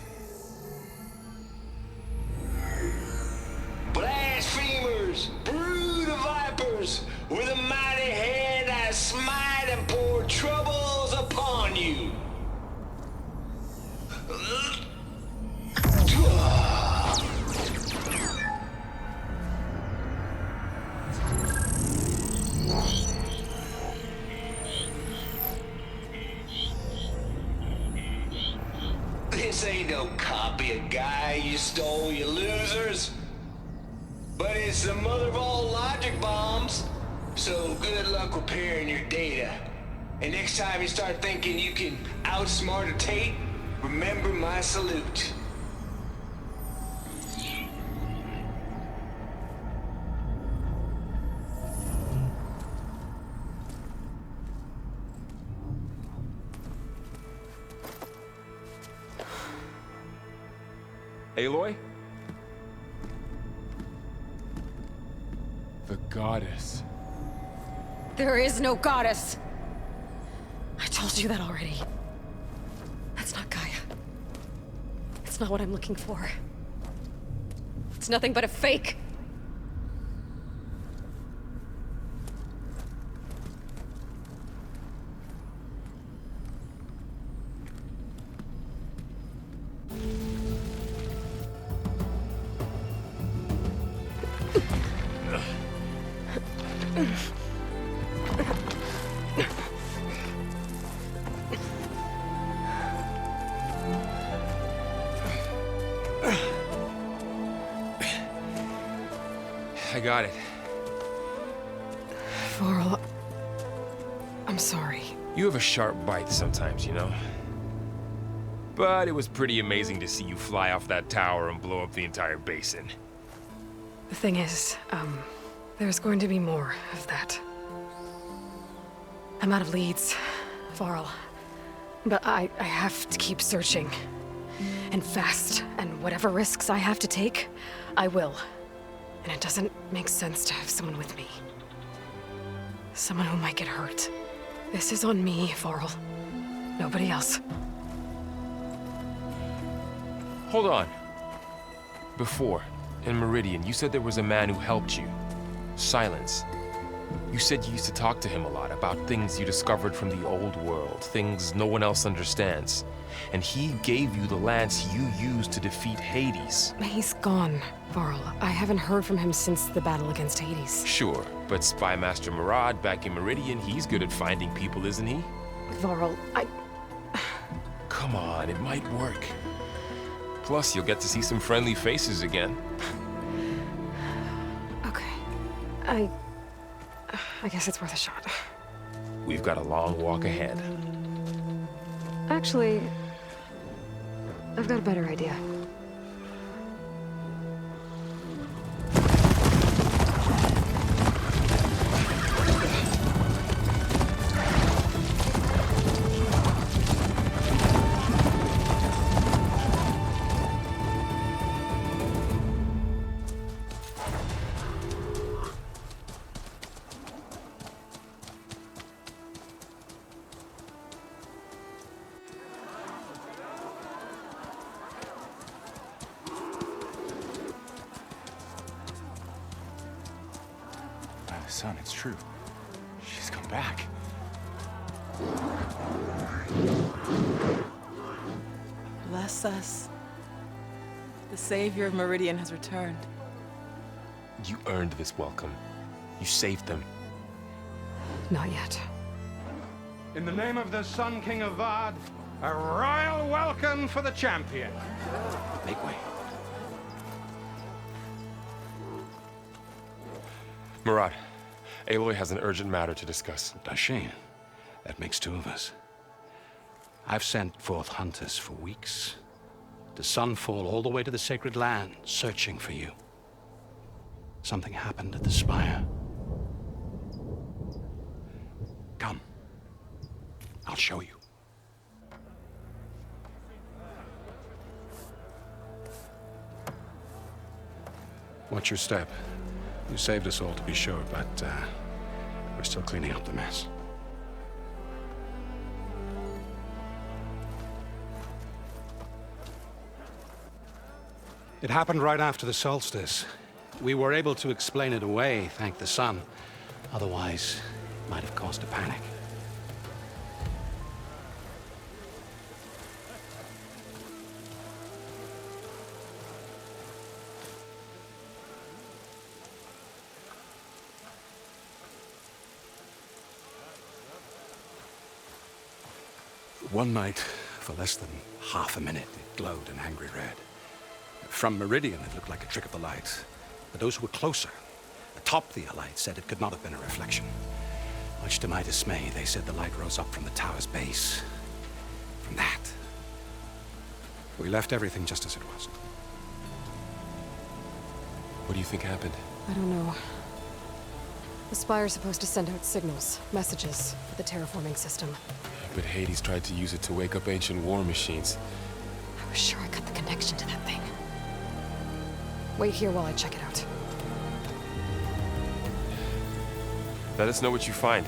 Blasphemers! Brood of vipers! With a mighty hand I smite and pour troubles upon you! This ain't no copy of Gaia you stole, you losers. But it's the mother of all logic bombs. So good luck repairing your data. And next time you start thinking you can outsmart a Tate, remember my salute. Aloy? The goddess. There is no goddess! I told you that already. That's not Gaia. It's not what I'm looking for. It's nothing but a fake. I got it. Varl, I'm sorry. You have a sharp bite sometimes, you know? But it was pretty amazing to see you fly off that tower and blow up the entire basin. The thing is, there's going to be more of that. I'm out of leads, Varl. But I have to keep searching. And fast, and whatever risks I have to take, I will. And it doesn't make sense to have someone with me. Someone who might get hurt. This is on me, Varl. Nobody else. Hold on. Before, in Meridian, you said there was a man who helped you. Silence. You said you used to talk to him a lot about things you discovered from the old world, things no one else understands. And he gave you the lance you used to defeat Hades. He's gone, Varl. I haven't heard from him since the battle against Hades. Sure, but Spy Master Murad back in Meridian, he's good at finding people, isn't he? Varl, Come on, it might work. Plus, you'll get to see some friendly faces again. Okay. I guess it's worth a shot. We've got a long walk ahead. Actually, I've got a better idea. Son, it's true. She's come back. Bless us. The savior of Meridian has returned. You earned this welcome. You saved them. Not yet. In the name of the Sun King of Vard, a royal welcome for the champion. Make way. Murad, Aloy has an urgent matter to discuss. Does she? That makes two of us. I've sent forth hunters for weeks. To Sunfall all the way to the Sacred Land, searching for you. Something happened at the Spire. Come. I'll show you. Watch your step. You saved us all, to be sure, but we're still cleaning up the mess. It happened right after the solstice. We were able to explain it away, thank the sun. Otherwise, it might have caused a panic. One night, for less than half a minute, it glowed an angry red. From Meridian, it looked like a trick of the light. But those who were closer, atop the light, said it could not have been a reflection. Much to my dismay, they said the light rose up from the tower's base. From that. We left everything just as it was. What do you think happened? I don't know. The Spire's supposed to send out signals, messages, for the terraforming system. But Hades tried to use it to wake up ancient war machines. I was sure I cut the connection to that thing. Wait here while I check it out. Let us know what you find.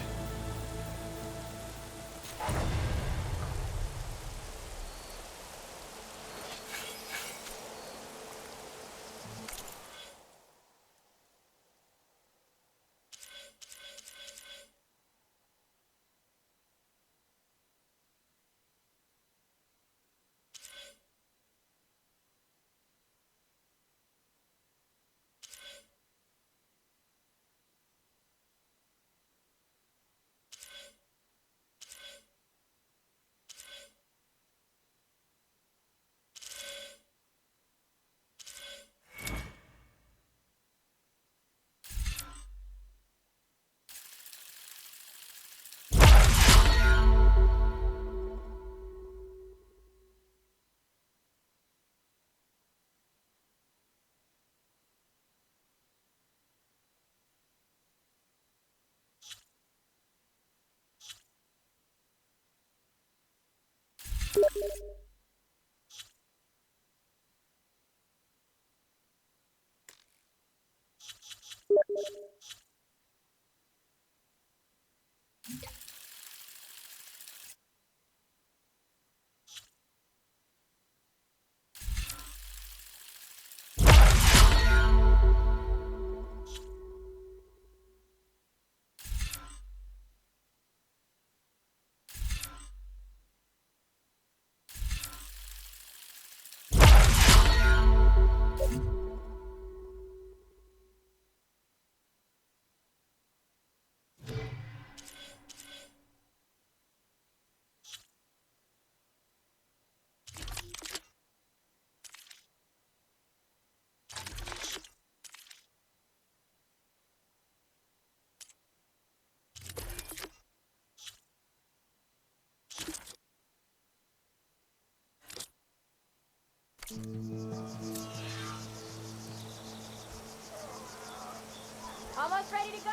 Almost ready to go?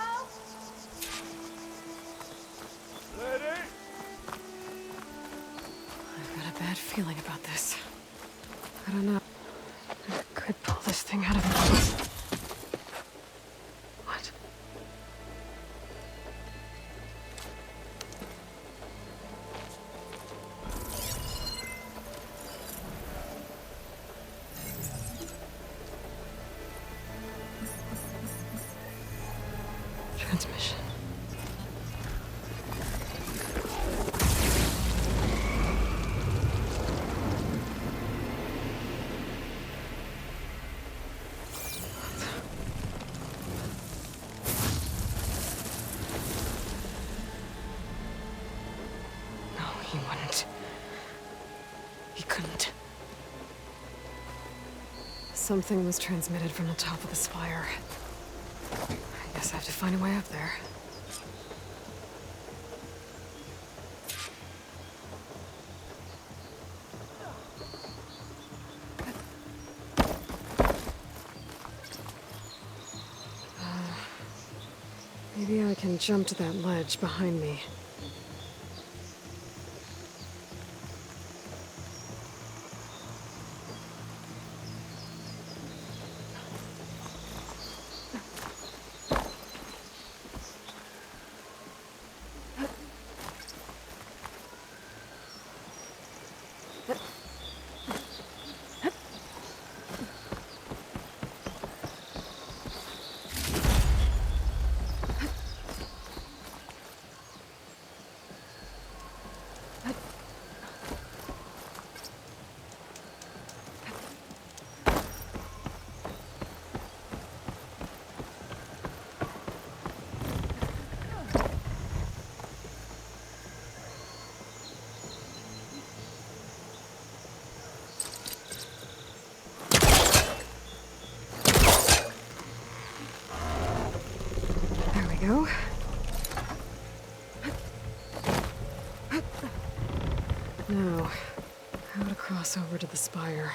Ready? I've got a bad feeling about this. I don't know. I could pull this thing out of me. What? Transmission. No, he wouldn't. He couldn't. Something was transmitted from the top of the spire. I guess I have to find a way up there. Maybe I can jump to that ledge behind me. There we go. Now, how to cross over to the spire.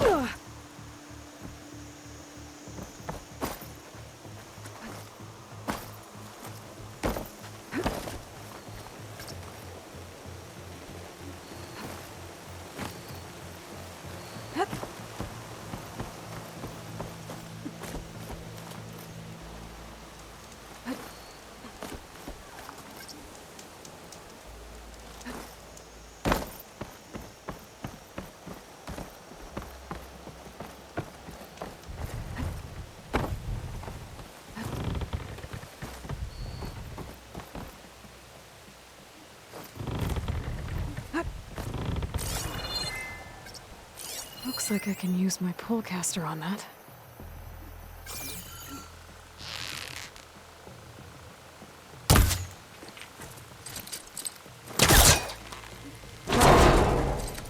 Ugh. Looks like I can use my pullcaster on that.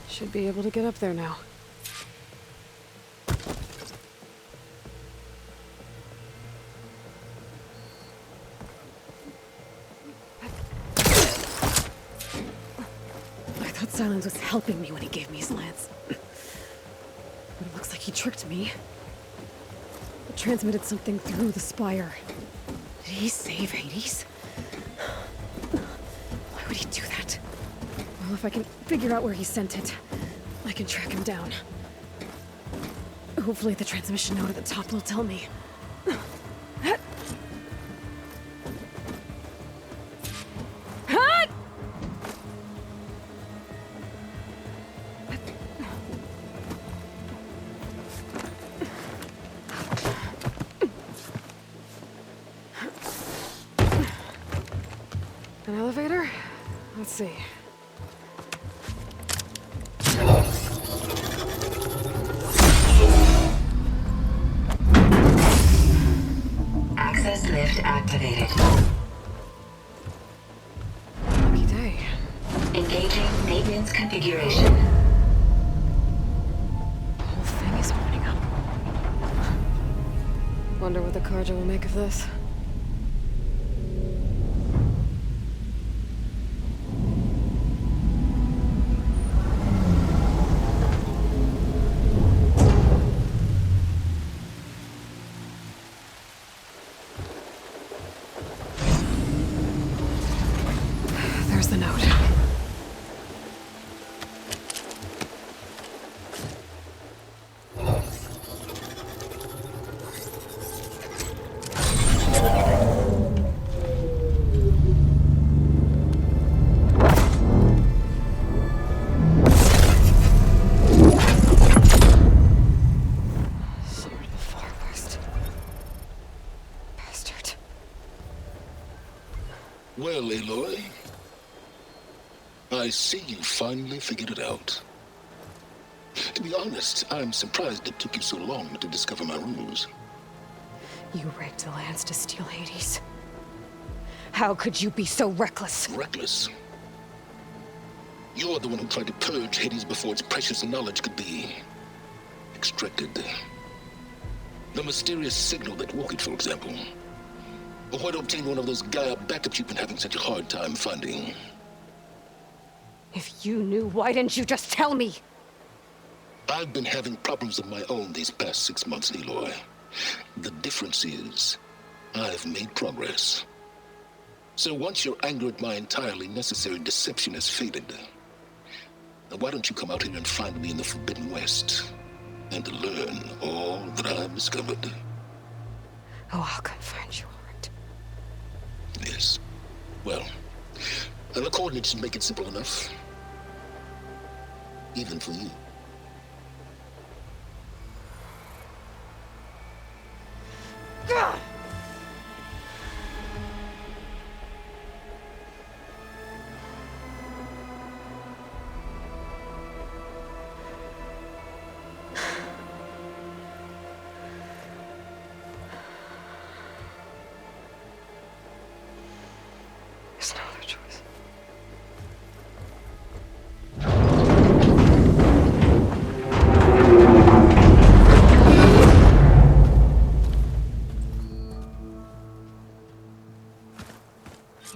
Should be able to get up there now. I thought Silence was helping me when he gave me his lance. But it looks like he tricked me. It transmitted something through the spire. Did he save Hades? Why would he do that? Well, if I can figure out where he sent it, I can track him down. Hopefully the transmission note at the top will tell me. An elevator? Let's see. Access lift activated. Lucky day. Engaging maintenance configuration. The whole thing is opening up. Wonder what the Carja will make of this. There's the note. Sword of the Far West. Bastard. Well, Aloy, I see you finally figured it out. To be honest, I'm surprised it took you so long to discover my ruse. You rigged the lance to steal Hades. How could you be so reckless? Reckless? You're the one who tried to purge Hades before its precious knowledge could be extracted. The mysterious signal that woke it, for example. Or why to obtain one of those Gaia backups you've been having such a hard time finding. If you knew, why didn't you just tell me? I've been having problems of my own these past 6 months, Aloy. The difference is, I've made progress. So once your anger at my entirely necessary deception has faded, why don't you come out here and find me in the Forbidden West, and learn all that I've discovered? Oh, I'll come find you, all right. Yes. Well, the coordinates should make it simple enough. Even for you. God! There's no other choice.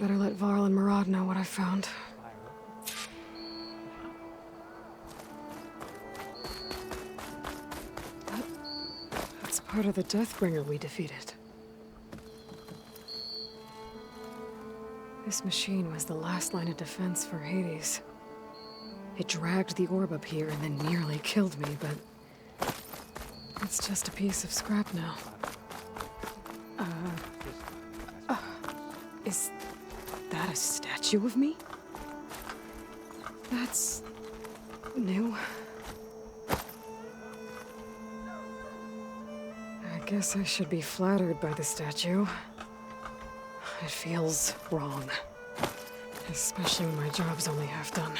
Better let Varl and Murad know what I found. That's part of the Deathbringer we defeated. This machine was the last line of defense for Hades. It dragged the orb up here and then nearly killed me, but it's just a piece of scrap now. Is that a statue of me? That's new. I guess I should be flattered by the statue. It feels wrong. Especially when my job's only half done.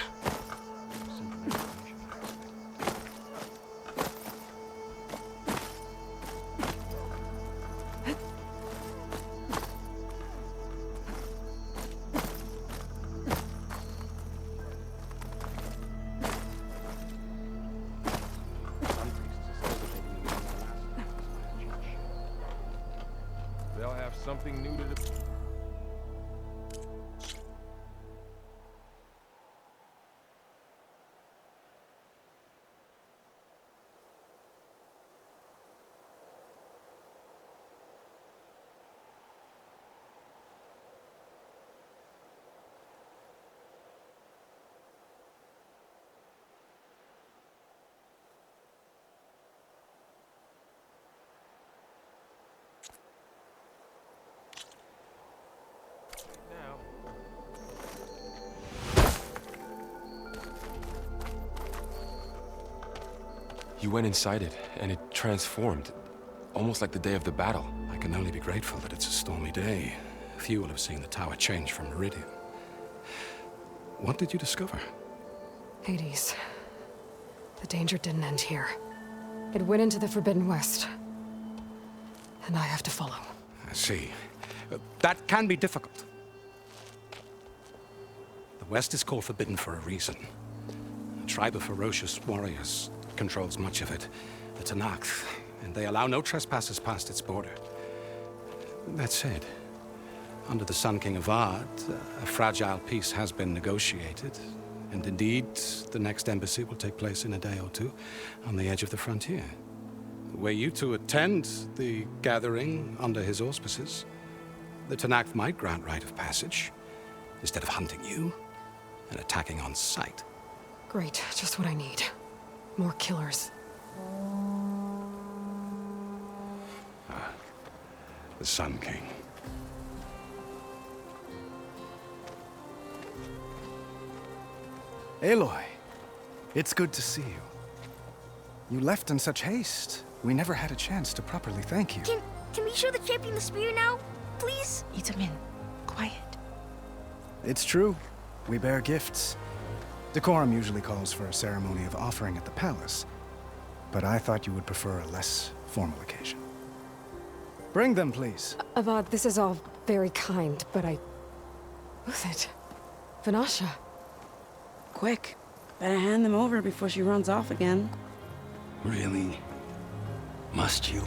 something new to the... You went inside it, and it transformed, almost like the day of the battle. I can only be grateful that it's a stormy day. Few will have seen the tower change from Meridian. What did you discover? Hades. The danger didn't end here. It went into the Forbidden West. And I have to follow. I see. That can be difficult. The West is called Forbidden for a reason. A tribe of ferocious warriors controls much of it, the Tenakth, and they allow no trespassers past its border. That said, under the Sun King of Ard, a fragile peace has been negotiated, and indeed, the next embassy will take place in a day or two on the edge of the frontier. Were you to attend the gathering under his auspices, the Tenakth might grant right of passage, instead of hunting you and attacking on sight. Great, just what I need. More killers. The Sun King. Aloy, it's good to see you. You left in such haste. We never had a chance to properly thank you. Can we show the champion the spear now? Please? Itamin, quiet. It's true. We bear gifts. Decorum usually calls for a ceremony of offering at the palace, but I thought you would prefer a less formal occasion. Bring them, please. Avad, this is all very kind, but Who's it? Vanasha. Quick. Better hand them over before she runs off again. Really? Must you?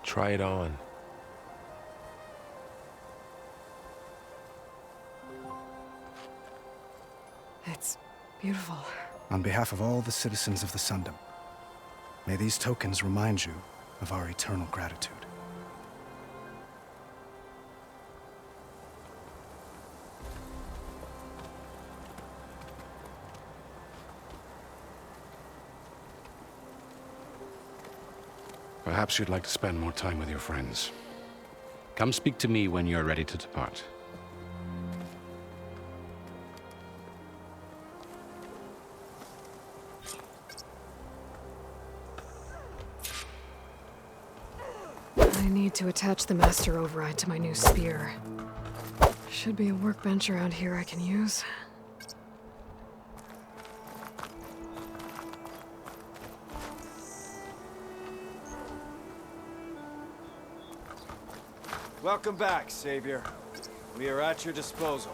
Try it on. It's beautiful. On behalf of all the citizens of the Sundom, may these tokens remind you of our eternal gratitude. Perhaps you'd like to spend more time with your friends. Come speak to me when you're ready to depart. I need to attach the Master Override to my new spear. Should be a workbench around here I can use. Welcome back, Savior. We are at your disposal.